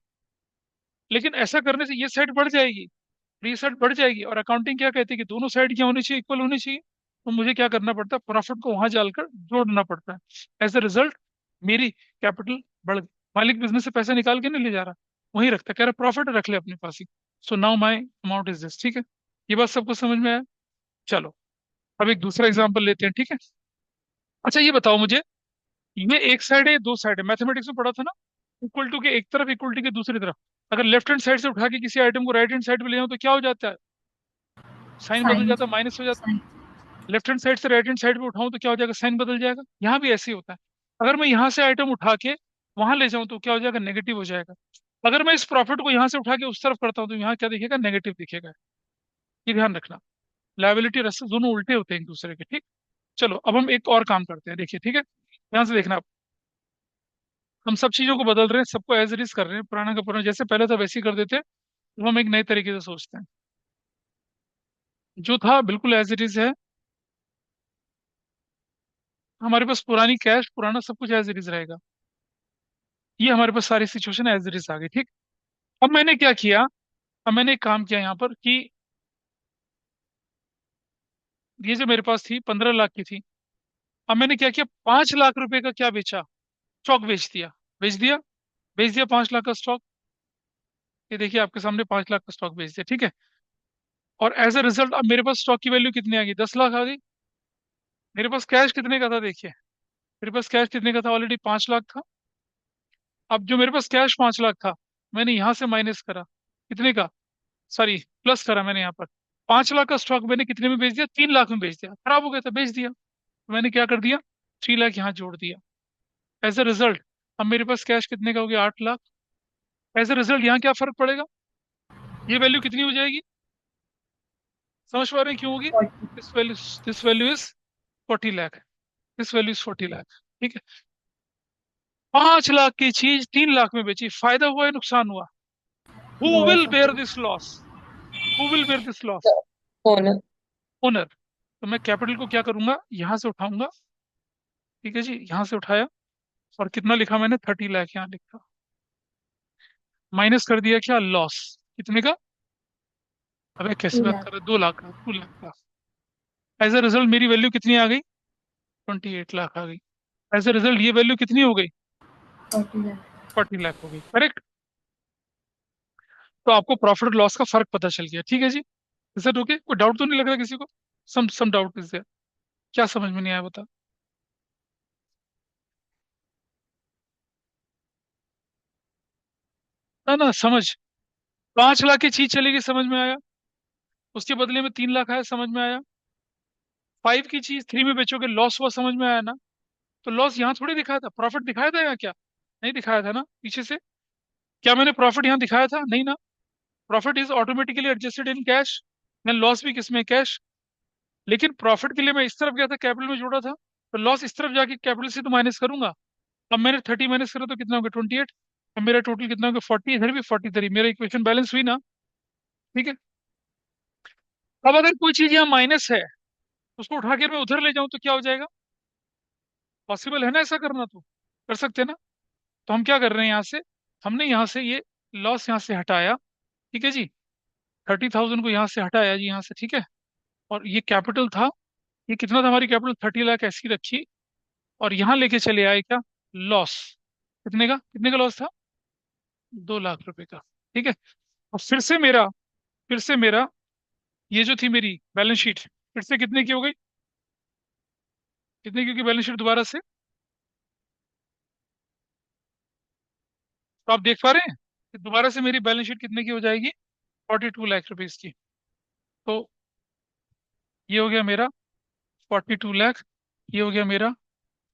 लेकिन ऐसा करने से ये साइड बढ़ जाएगी और ये साइड बढ़ जाएगी, और अकाउंटिंग क्या कहती है कि दोनों साइड क्या होनी चाहिए, इक्वल होनी चाहिए। तो मुझे क्या करना पड़ता है, प्रॉफिट को वहां डालकर जोड़ना पड़ता है। एज ए रिजल्ट मेरी कैपिटल बढ़ गई। मालिक बिजनेस से पैसा निकाल के नहीं ले जा रहा, वहीं रखता, कह रहा प्रॉफिट रख ले अपने पास ही। So now my amount is this, ठीक है। ये बात सबको समझ में आया। चलो, अब एक दूसरा एग्जाम्पल लेते हैं, ठीक है। अच्छा ये बताओ मुझे, ये एक साइड है, दो साइड है, मैथमेटिक्स में पढ़ा था ना, इक्वल टू के एक तरफ, इक्वल टू के दूसरी तरफ। अगर लेफ्ट हैंड साइड से उठा के किसी आइटम को राइट हैंड साइड पे ले जाऊं तो क्या हो जाता है, साइन बदल साइन। जाता है, माइनस हो जाता साइन। है। लेफ्ट हैंड साइड से राइट हैंड साइड पे उठाऊं तो क्या हो जाएगा, साइन बदल जाएगा। यहाँ भी ऐसे ही होता है। अगर मैं यहाँ से आइटम उठा के वहां ले जाऊं तो क्या हो जाएगा, नेगेटिव हो जाएगा। अगर मैं इस प्रॉफिट को यहाँ से उठा के उस तरफ करता हूँ तो यहाँ क्या दिखेगा, नेगेटिव दिखेगा। ये ध्यान रखना, लायबिलिटी और एसेट दोनों उल्टे होते हैं एक दूसरे के, ठीक। चलो अब हम एक और काम करते हैं, देखिए, ठीक है। ध्यान से देखना, हम सब चीजों को बदल रहे हैं, सबको एज इट इज कर रहे हैं, पुराना का पुराना जैसे पहले था वैसे ही कर देते हैं। तो हम एक नए तरीके से सोचते हैं, जो था बिल्कुल एज इट इज है। हमारे पास पुरानी कैश, पुराना सब कुछ एज इट इज रहेगा। ये हमारे पास सारी सिचुएशन एज इट इज आ गई, ठीक। अब मैंने क्या किया, अब मैंने एक काम किया यहाँ पर कि ये जो मेरे पास थी 15 लाख की थी, अब मैंने क्या किया, 5 लाख रुपए का क्या बेचा, स्टॉक बेच दिया। बेच दिया, बेच दिया 5 लाख का स्टॉक। ये देखिए आपके सामने 5 लाख का स्टॉक बेच दिया, ठीक है। और एज अ रिजल्ट अब मेरे पास स्टॉक की वैल्यू कितनी आ गई, 10 लाख आ गई। मेरे पास कैश कितने का था देखिए, मेरे पास कैश कितने का था, ऑलरेडी 5 लाख था। अब जो मेरे पास कैश 5 लाख था, मैंने यहां से माइनस करा, कितने का, सॉरी, प्लस करा मैंने यहाँ पर। 5 लाख का स्टॉक मैंने कितने में बेच दिया, 3 लाख में बेच दिया, खराब हो गया था, बेच दिया। तो मैंने क्या कर दिया, 3 लाख यहाँ जोड़ दिया। एज अ रिजल्ट अब मेरे पास कैश कितने का हो गया, 8 लाख। एज अ रिजल्ट यहाँ क्या फर्क पड़ेगा, ये वैल्यू कितनी हो जाएगी, समझ पा रहे हैं क्यों होगी। 40। This value, this value is 40 lakh. This value is 40 lakh, ठीक है। 5 लाख की चीज 3 लाख में बेची, फायदा हुआ या नुकसान हुआ, who loss will off. Bear this loss, who will bear this loss, owner. Owner. तो मैं कैपिटल को क्या करूंगा, यहां से उठाऊंगा, ठीक है जी, यहां से उठाया, और कितना लिखा मैंने, 30 लाख यहाँ लिखा, माइनस कर दिया क्या, लॉस, कितने का, अबे कैसी टू बात कर लाख रहे, 2 लाख का, 2 लाख का। एज ए रिजल्ट मेरी वैल्यू कितनी आ गई, 28 लाख आ गई। एज ए रिजल्ट ये वैल्यू कितनी हो गई, 40 लाख। 40 लाख हो गई, करेक्ट। तो आपको प्रॉफिट लॉस का फर्क पता चल गया, ठीक है जी। इज दैट ओके, कोई डाउट तो नहीं लग रहा किसी को, सम डाउट इज देयर, क्या समझ में नहीं आया बता। ना ना समझ, 5 लाख की चीज चलेगी, समझ में आया। उसके बदले में 3 लाख आया, समझ में आया। 5 की चीज 3 में बेचोगे, लॉस हुआ, समझ में आया ना। तो लॉस यहाँ थोड़ी दिखाया था, प्रॉफिट दिखाया था यहाँ क्या, नहीं दिखाया था ना पीछे से? क्या मैंने प्रॉफिट यहाँ दिखाया था? नहीं ना। Profit is automatically adjusted in cash. मैं लॉस भी किसमें, कैश। लेकिन प्रॉफिट के लिए मैं इस तरफ गया था, कैपिटल में जोड़ा था, तो लॉस इस तरफ जाके कैपिटल से तो माइनस करूंगा। अब मैंने 30 माइनस करा तो कितना हो गया, 28। अब मेरा टोटल कितना हो गया, 40। इधर भी 43। मेरा इक्वेशन बैलेंस हुई ना? ठीक है। अब अगर कोई चीज यहाँ माइनस है, उसको उठा के मैं उधर ले जाऊं तो क्या हो जाएगा? पॉसिबल है ना ऐसा करना? तो कर सकते हैं ना? तो हम क्या कर रहे हैं यहाँ से, हमने यहाँ से ये लॉस यहाँ से हटाया। ठीक है जी। 30,000 को यहाँ से हटाया जी, यहाँ से, ठीक है। और ये कैपिटल था, ये कितना था, हमारी कैपिटल 30 लाख ऐसी रखी। और यहाँ लेके चले आए क्या, लॉस। कितने का लॉस था? 2 लाख रुपए का। ठीक है। और फिर से मेरा ये जो थी मेरी बैलेंस शीट, फिर से कितने की हो गई, कितने की होगी बैलेंस शीट दोबारा से? तो आप देख पा रहे हैं कि दोबारा से मेरी बैलेंस शीट कितने की हो जाएगी, 42 लाख रुपीज की। तो ये हो गया मेरा 42 लाख, ये हो गया मेरा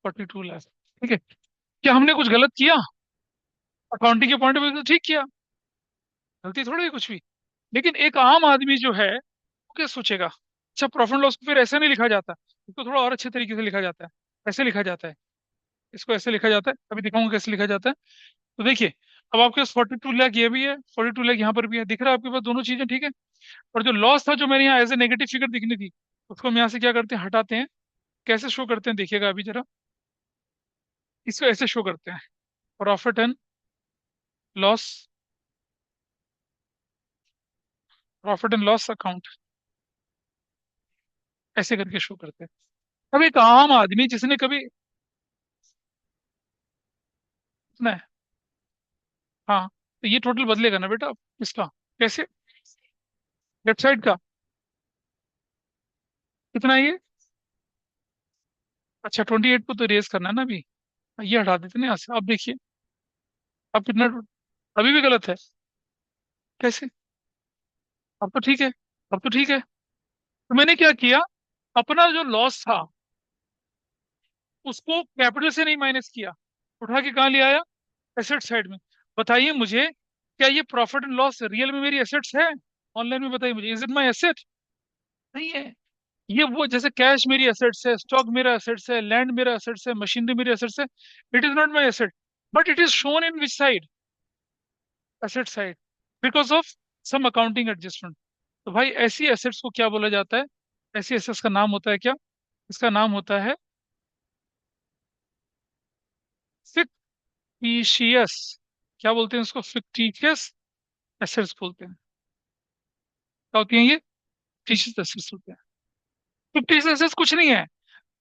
42 लाख। ठीक है। क्या हमने कुछ गलत किया? अकाउंटिंग के पॉइंट ऑफ व्यू से ठीक किया, गलती थोड़ी है कुछ भी। लेकिन एक आम आदमी जो है वो क्या सोचेगा? अच्छा, प्रॉफिट लॉस को फिर ऐसे नहीं लिखा जाता, इसको थोड़ा और अच्छे तरीके से लिखा जाता है। ऐसे लिखा जाता है, इसको ऐसे लिखा जाता है, अभी दिखाऊंगा कैसे लिखा जाता है। तो देखिए, अब आपके पास 42 लाख ये भी है, 42 लाख यहाँ पर भी है, दिख रहा है आपके पास दोनों चीजें, ठीक है। और जो लॉस था, जो मैंने यहाँ एज ए नेगेटिव फिगर दिखनी थी, उसको हम यहाँ से क्या करते हैं, हटाते हैं। कैसे शो करते हैं देखिएगा अभी जरा। इसको ऐसे शो करते हैं, profit and loss, profit and loss account, ऐसे करके शो करते हैं। अब एक आम आदमी जिसने कभी, इतना है, हाँ, तो ये टोटल बदलेगा ना बेटा इसका? कैसे? लेफ्ट साइड का कितना है ये? अच्छा, 28 को तो रेस करना है ना अभी। ये हटा देते ना यहाँ से। अब देखिए, अब कितना अभी भी गलत है। कैसे? अब तो ठीक है, अब तो ठीक है। तो मैंने क्या किया, अपना जो लॉस था उसको कैपिटल से नहीं माइनस किया, उठा के कहाँ ले आया, एसेट साइड में। बताइए मुझे, क्या ये प्रॉफिट एंड लॉस रियल में मेरी एसेट्स है? ऑनलाइन में बताइए मुझे, इज इट माई एसेट? नहीं है। ये वो, जैसे कैश मेरी एसेट्स है, स्टॉक मेरा एसेट्स है, लैंड मेरा एसेट्स है, मशीनरी मेरी एसेट्स है। It is not my asset, but it is shown in which side, asset side, because of some accounting adjustment. तो भाई ऐसी एसेट्स को क्या बोला जाता है? ऐसी एसेट्स का नाम होता है क्या? इसका नाम होता है फिक्टिशियस। क्या बोलते हैं उसको? फिक्टिशियस एसेट्स बोलते हैं। क्या होती हैं ये? फिक्टिशियस एसेट्स होते हैं। फिक्टिशियस एसेट्स कुछ नहीं है,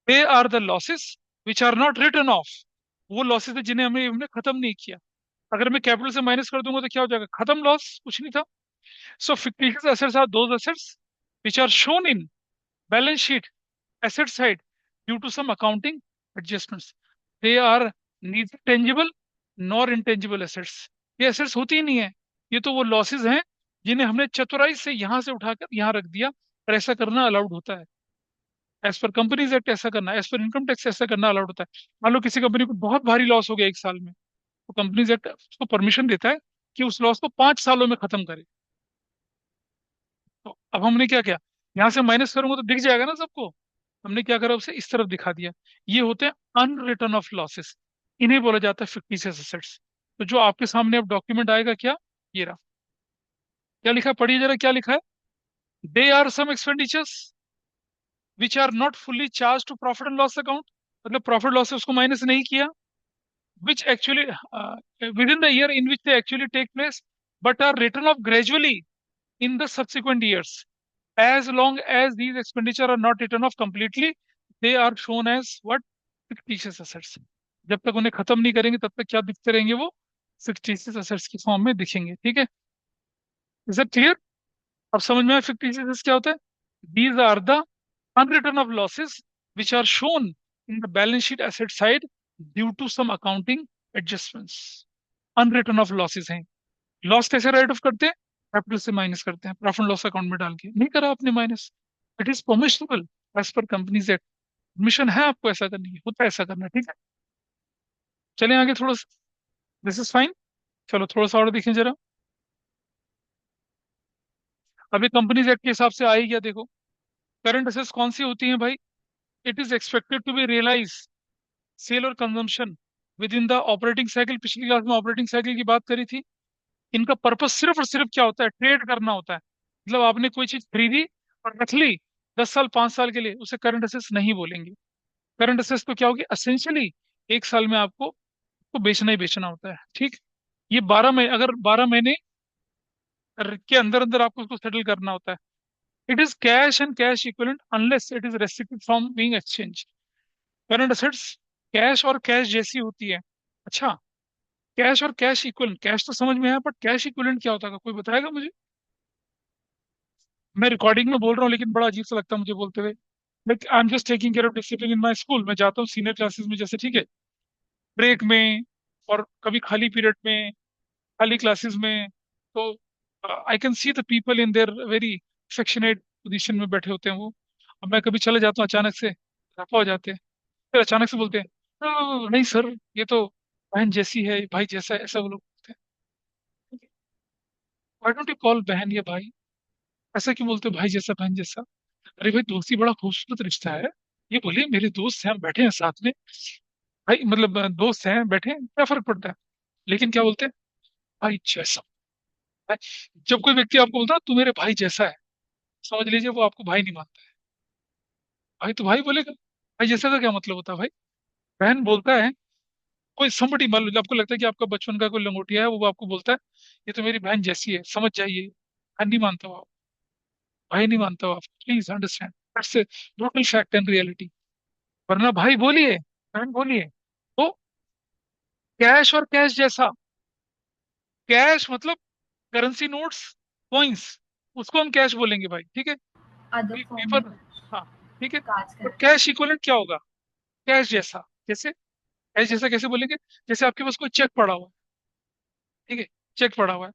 they are the losses which are not written off. वो लॉसेस है जिन्हें हमने हमने खत्म नहीं किया। अगर मैं कैपिटल से माइनस कर दूंगा तो क्या हो जाएगा, खत्म, लॉस कुछ नहीं था। सो fictitious assets are those assets which are shown in balance sheet asset side due to some accounting adjustments. They are neither tangible nor intangible assets. ये assets होती ही नहीं है, ये तो वो losses हैं जिन्हें हमने चतुराई से यहाँ से उठाकर यहाँ रख दिया। और ऐसा करना अलाउड होता है, एज पर कंपनीज एक्ट ऐसा करना, एज पर इनकम टैक्स ऐसा करना अलाउड होता है। मान लो किसी कंपनी को बहुत भारी लॉस हो गया एक साल में, तो कंपनीज एक्ट उसको परमिशन देता है कि उस लॉस को 5 सालों में खत्म करे। तो अब हमने क्या किया, यहाँ से माइनस करूंगा तो दिख जाएगा ना सबको। हमने क्या करा, उसे इस तरफ दिखा दिया। ये होते हैं अनरिटर्न ऑफ लॉसेस, इन्हें बोला जाता है फिक्टिशियस एसेट्स। तो जो आपके सामने अब डॉक्यूमेंट आएगा क्या, ये रहा। क्या लिखा है, पढ़िए जरा क्या लिखा है। They are some expenditures which are not fully charge to profit and loss account, मतलब प्रॉफिट लॉस से उसको माइनस नहीं किया, which actually within the year in which they actually take place, but are written off gradually in the subsequent years. As long as these expenditure are not written off completely, they are shown as what, fictitious assets. जब तक उन्हें खत्म नहीं करेंगे तब तक क्या दिखते रहेंगे वो, fictitious assets की फॉर्म में दिखेंगे। ठीक है, इज इट क्लियर? अब समझ में आया fictitious assets क्या होता है? These are the unwritten of losses which are shown in the balance sheet asset side due to some accounting adjustments. Unreturned of losses हैं। लॉस कैसे राइट ऑफ करते हैं, कैपिटल से माइनस करते हैं, प्रॉफिट लॉस अकाउंट में डाल के। नहीं करा आपने minus, it is permissionable as per companies act. Permission है आपको ऐसा करने की, होता है ऐसा करना, ठीक है। चलें आगे थोड़ा सा। This is fine. चलो थोड़ा सा और देखें जरा। अभी कंपनीज एक्ट के हिसाब से आई क्या देखो। करंट असेट्स कौन सी होती हैं भाई? It is expected to be realise sale और consumption within the operating cycle. पिछली क्लास में ऑपरेटिंग साइकिल की बात करी थी। इनका पर्पस सिर्फ और सिर्फ क्या होता है? ट्रेड करना होता है। मतलब आपने कोई चीज खरीदी और रख ली 10 साल 5 साल के लिए, उसे करंट असेट्स नहीं बोलेंगे। करंट असेट्स तो क्या होगी असेंशियली, एक साल में आपको बेचना ही बेचना होता है, ठीक। ये 12 महीने, अगर 12 महीने के अंदर अंदर आपको उसको सेटल करना होता है। It is cash and cash equivalent unless it is restricted from being exchange. Current assets cash और कैश जैसी होती है। अच्छा, कैश और कैश इक्विवेलेंट, कैश तो समझ में आया, बट कैश इक्विवेलेंट क्या होता है, कोई बताएगा मुझे? मैं रिकॉर्डिंग में बोल रहा हूँ लेकिन बड़ा अजीब सा लगता है मुझे बोलते हुए। Like I am just taking care of discipline in my school. मैं जाता हूँ सीनियर क्लासेस में जैसे, ठीक है, ब्रेक में और कभी खाली पीरियड में, खाली क्लासेस में, तो I can see the people in their very affectionate position में बैठे होते हैं वो। अब मैं कभी चले जाता हूँ अचानक से, रफा हो जाते हैं, फिर अचानक से बोलते हैं नहीं सर, ये तो बहन जैसी है, भाई जैसा है", ऐसा वो लोग बोलते हैं। व्हाई डोंट यू कॉल बहन या भाई? ऐसा क्यों बोलते हो भाई जैसा बहन जैसा? अरे भाई दोस्ती बड़ा खूबसूरत रिश्ता है। ये बोलिए मेरे दोस्त हैं, हम बैठे हैं साथ में, भाई मतलब दोस्त हैं बैठे हैं, क्या फर्क पड़ता है? लेकिन क्या बोलते हैं? भाई जैसा। भाई, जब कोई व्यक्ति आपको बोलता है तू मेरे भाई जैसा है, समझ लीजिए वो आपको भाई नहीं मानता है। भाई तो भाई बोलेगा, भाई जैसा का क्या मतलब होता है भाई? बहन बोलता है, कोई somebody मान लो आपको लगता है कि आपका बचपन का कोई लंगोटिया है, वो आपको बोलता है ये तो मेरी बहन जैसी है, समझ जाइए। बहन नहीं मानता हो आप, भाई नहीं मानता हो आप, please understand that's a brutal fact and reality. वरना भाई बोलिए, बहन बोलिए। तो कैश और कैश जैसा, कैश मतलब करेंसी नोट्स, कॉइन्स, उसको हम कैश बोलेंगे भाई, ठीक है। अदर फॉर्म में पेपर, हाँ, ठीक है। काज तो करते हैं। कैश इक्विवेलेंट क्या होगा? कैश जैसा, कैसे? कैश जैसा कैसे बोलेंगे? जैसे आपके पास कोई चेक पड़ा हुआ है, ठीक है, चेक पड़ा हुआ है,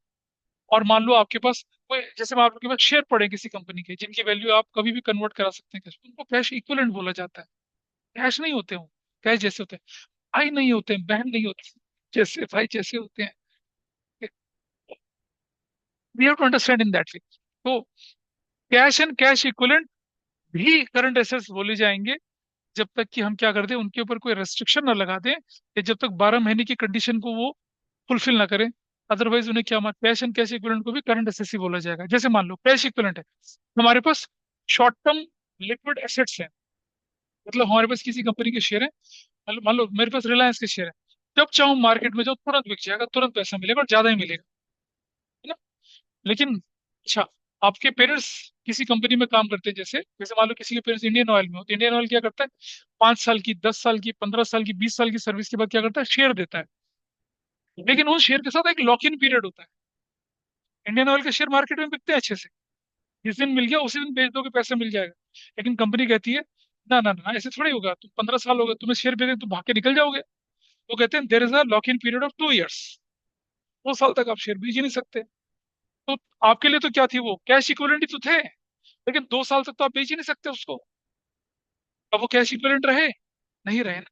और मान लो आपके पास कोई, जैसे मान लो आपके पास शेयर पड़े किसी कंपनी के जिनकी वैल्यू आप कभी भी कन्वर्ट करा सकते हैं कैश, उनको कैश इक्विवेलेंट बोला जाता है। कैश नहीं होते हो, कैश जैसे होते हैं। भाई नहीं होते हैं, बहन नहीं होते, जैसे भाई जैसे होते हैं। We have to understand in that way. तो कैश एंड कैश इक्विवेलेंट भी करंट एसेट्स बोले जाएंगे जब तक कि हम क्या कर दें, उनके ऊपर कोई रेस्ट्रिक्शन ना लगा दें, या जब तक 12 महीने की कंडीशन को वो फुलफिल ना करें। अदरवाइज उन्हें क्या, कैश एंड कैश इक्विवेलेंट को भी करंट एसेट्स ही बोला जाएगा। जैसे मान लो कैश इक्विवेलेंट है, हमारे पास शॉर्ट टर्म लिक्विड एसेट्स हैं, मतलब हमारे पास किसी कंपनी के शेयर है, मान लो मेरे पास रिलायंस के शेयर है, जब चाहूँ मार्केट में जाओ तुरंत बिक जाएगा, तुरंत पैसा मिलेगा और ज्यादा ही मिलेगा, है ना। लेकिन अच्छा, आपके पेरेंट्स किसी कंपनी में काम करते हैं, जैसे जैसे मान लो किसी के पेरेंट्स इंडियन ऑयल में हो, तो इंडियन ऑयल क्या करता है, 5 साल की, 10 साल की, 15 साल की, 20 साल की सर्विस के बाद क्या करता है, शेयर देता है। लेकिन उस शेयर के साथ एक लॉक इन पीरियड होता है। इंडियन ऑयल के शेयर मार्केट में बिकते हैं अच्छे से, जिस दिन मिल गया उसी दिन बेच दोगे, पैसा मिल जाएगा। लेकिन कंपनी कहती है ना ना ना, ऐसे थोड़ी होगा, तुम 15 साल हो गए तुम्हें शेयर बेचे, तुम भाग के निकल जाओगे। वो कहते हैं there is a lock in period of 2 years, 2 साल तक आप शेयर बेच ही नहीं सकते। तो आपके लिए तो क्या थी, वो कैश इक्विवेलेंट ही तो थे, लेकिन 2 साल तक तो आप बेच ही नहीं सकते उसको। अब वो कैश इक्विवेलेंट रहे, नहीं रहे ना।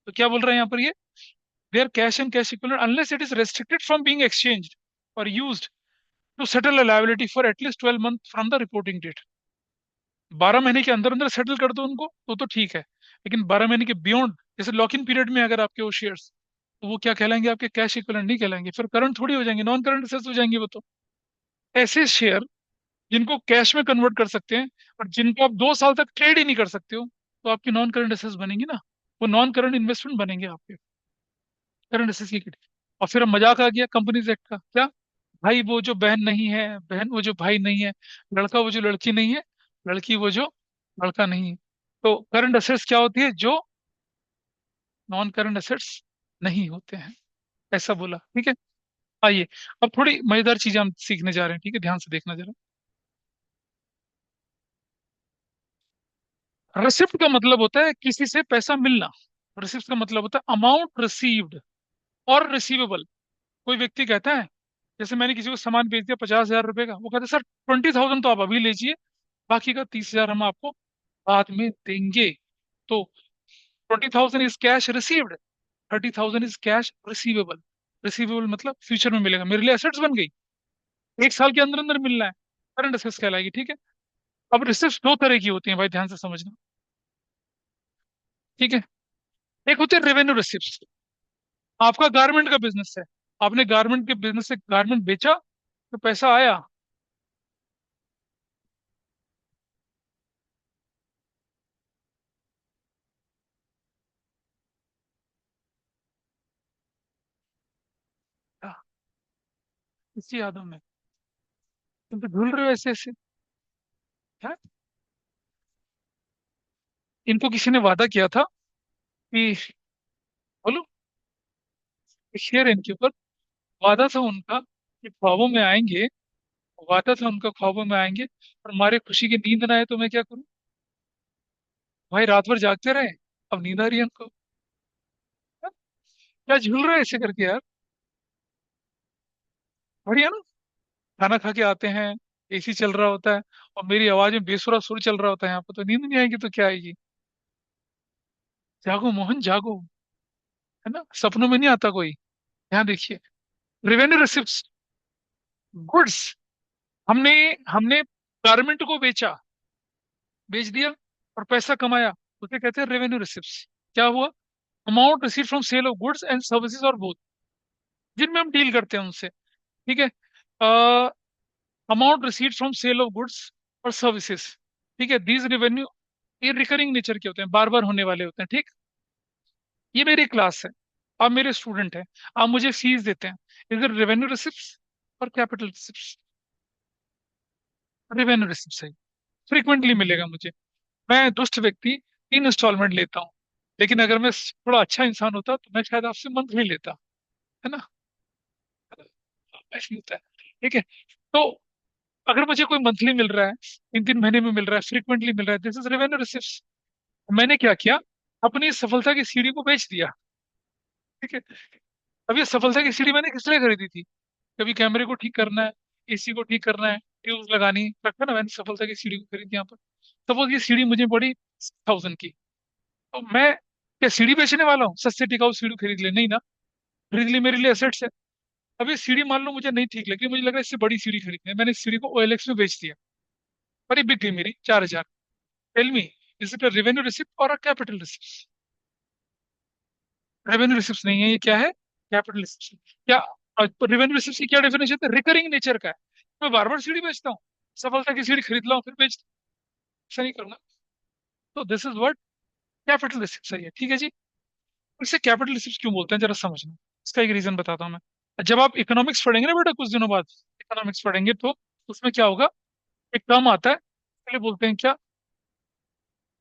तो क्या बोल रहे हैं यहाँ पर ये, there cash and cash equivalent unless it is restricted from being exchanged और used to settle a liability for at least 12 month from the reporting date. 12 महीने के अंदर अंदर सेटल कर दो उनको तो ठीक है। लेकिन 12 महीने के बियॉन्ड, जैसे लॉक इन पीरियड में अगर आपके वो शेयर्स, तो वो क्या कहलाएंगे, आपके कैश इक्विवेलेंट नहीं कहलाएंगे, फिर करंट थोड़ी हो जाएंगे, नॉन करंट एसेट्स हो जाएंगे वो तो। ऐसे शेयर जिनको कैश में कन्वर्ट कर सकते हैं और जिनको आप 2 साल तक ट्रेड ही नहीं कर सकते हो, तो आपकी नॉन करंट एसेट्स बनेंगी ना। वो नॉन करंट इन्वेस्टमेंट बनेंगे आपके, करंट एसेट्स की कैटेगरी। और फिर अब मजाक आ गया कंपनीज एक्ट का, क्या? भाई वो जो बहन नहीं है, बहन वो जो भाई नहीं है, लड़का वो जो लड़की नहीं है, लड़की वो जो लड़का नहीं है। तो करंट एसेट्स क्या होती है, जो नॉन करंट एसेट्स नहीं होते हैं, ऐसा बोला, ठीक है। आइए, अब थोड़ी मजेदार चीजें हम सीखने जा रहे हैं, ठीक है, ध्यान से देखना जरा। रिसिप्ट का मतलब होता है किसी से पैसा मिलना। रिसिप्ट का मतलब होता है अमाउंट रिसीव्ड और रिसीवेबल। कोई व्यक्ति कहता है, जैसे मैंने किसी को सामान बेच दिया 50,000 रुपए का, वो कहता है सर 20,000 तो आप अभी लीजिए, बाकी का 30,000 हम आपको बाद में देंगे। तो 20,000 is cash received, 30,000 is cash receivable. Receivable मतलब फ्यूचर में मिलेगा, मेरे लिए एसेट्स बन गई, 1 साल के अंदर अंदर मिलना है, करंट एसेट्स कहलाएगी, ठीक है। अब रिसिप्ट दो तरह की होती हैं भाई, ध्यान से समझना, ठीक है। एक होती है रेवेन्यू रिसिप्ट। आपका गारमेंट का बिजनेस है, आपने गारमेंट के बिजनेस से गारमेंट बेचा तो पैसा आया। हाँ, इसी यादों में तुम तो भूल रहे हो ऐसे ऐसे। है, इनको किसी ने वादा किया था कि, बोलो, शेयर इनके ऊपर, वादा था उनका कि ख्वाबों में आएंगे, वादा था उनका ख्वाबों में आएंगे, और हमारे खुशी की नींद ना आए तो मैं क्या करूं। भाई रात भर जागते रहे, अब नींद आ रही है उनको। हाँ, क्या झूल रहे हैं ऐसे करके यार। बढ़िया ना, खाना खा के आते हैं, एसी चल रहा होता है, और मेरी आवाज में बेसुरा सुर चल रहा होता है यहाँ पे, तो नींद नहीं आएगी तो क्या आएगी। जागो मोहन जागो, है ना, सपनों में नहीं आता कोई। यहाँ देखिए, रेवेन्यू रिसिप्ट, गुड्स, हमने हमने गारमेंट को बेचा, बेच दिया और पैसा कमाया, उसे कहते हैं रेवेन्यू रिसिप्ट। क्या हुआ, amount receive from sale of goods and services और बोथ, जिनमें हम डील करते हैं उनसे, ठीक है। Amount receive from sale of goods और सर्विसेज, ठीक है, दीज रेवेन्यू, ये रिकरिंग नेचर के होते हैं, बार बार होने वाले होते हैं, ठीक। ये मेरी क्लास है, आप मेरे स्टूडेंट हैं, आप मुझे फीस देते हैं, इधर रेवेन्यू रिसिप्ट और कैपिटल रिसिप्ट। रेवेन्यू रिसिप्ट है, फ्रीक्वेंटली मिलेगा मुझे। मैं दुष्ट व्यक्ति, 3 इंस्टॉलमेंट लेता हूँ, लेकिन अगर मैं थोड़ा अच्छा इंसान होता तो मैं शायद आपसे मंथली लेता, है ना, ऐसे ही होता है, ठीक है। तो अगर मुझे कोई मंथली मिल रहा है, 3 3 महीने में मिल रहा है, फ्रीक्वेंटली मिल रहा है, दिस इज रेवेन्यू रिसिप्ट। मैंने क्या किया, अपनी सफलता की सीढ़ी को बेच दिया, ठीक है। अब ये सफलता की सीढ़ी मैंने किस लिए खरीदी थी, कभी कैमरे को ठीक करना है, एसी को ठीक करना है, ट्यूब लगानी, रखा ना, मैंने सफलता की सीढ़ी को खरीदी यहाँ पर। सपोज ये सीढ़ी मुझे पड़ी 1000 की, तो मैं क्या सीढ़ी बेचने वाला हूँ, सस्ते टिकाऊ सीढ़ी खरीद ले, नहीं ना, खरीद ली, मेरे लिए एसेट्स है। अब ये सीढ़ी मान लो मुझे नहीं ठीक लगी, मुझे लग रहा है इससे बड़ी सीढ़ी खरीदनी है, मैंने इस सीढ़ी को OLX में बेच दिया, और ये बिक गई मेरी 4000। Tell me, is it a revenue receipt और a capital receipt. Revenue receipt नहीं है, ये क्या है, कैपिटल रिसिप्ट। क्या रेवेन्यू रिसिप्ट की क्या डेफिनेशन है, रिकरिंग नेचर का है। मैं बार बार सीढ़ी बेचता हूँ, सफलता की सीढ़ी खरीद लाऊं फिर बेच, ऐसा नहीं करना। तो this is what capital receipt है, ठीक है जी। इसे कैपिटल रिसिप्ट क्यों बोलते हैं जरा समझना, इसका एक रीजन बताता हूँ मैं। जब आप इकोनॉमिक्स पढ़ेंगे ना बेटा कुछ दिनों बाद, इकोनॉमिक्स पढ़ेंगे तो उसमें क्या होगा, एक टर्म आता है, पहले बोलते हैं क्या,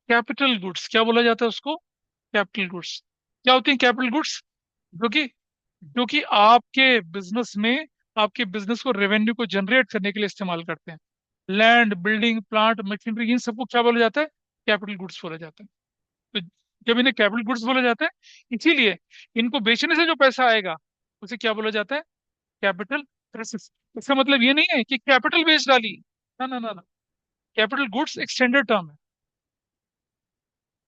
कैपिटल गुड्स, क्या बोला जाता है उसको, कैपिटल गुड्स। क्या होती है कैपिटल गुड्स, जो कि जो कि आपके बिजनेस में, आपके बिजनेस को रेवेन्यू को जनरेट करने के लिए इस्तेमाल करते हैं। लैंड, बिल्डिंग, प्लांट, मशीनरी, इन सबको क्या बोला जाता है, कैपिटल गुड्स बोला जाता है। तो जब इन्हें कैपिटल गुड्स बोला जाता है, इसीलिए इनको बेचने से जो पैसा आएगा उसे क्या बोला जाता है, कैपिटल रिसिप्ट। इसका मतलब ये नहीं है कि कैपिटल बेच डाली, ना ना ना ना, कैपिटल गुड्स एक स्टैंडर्ड टर्म है,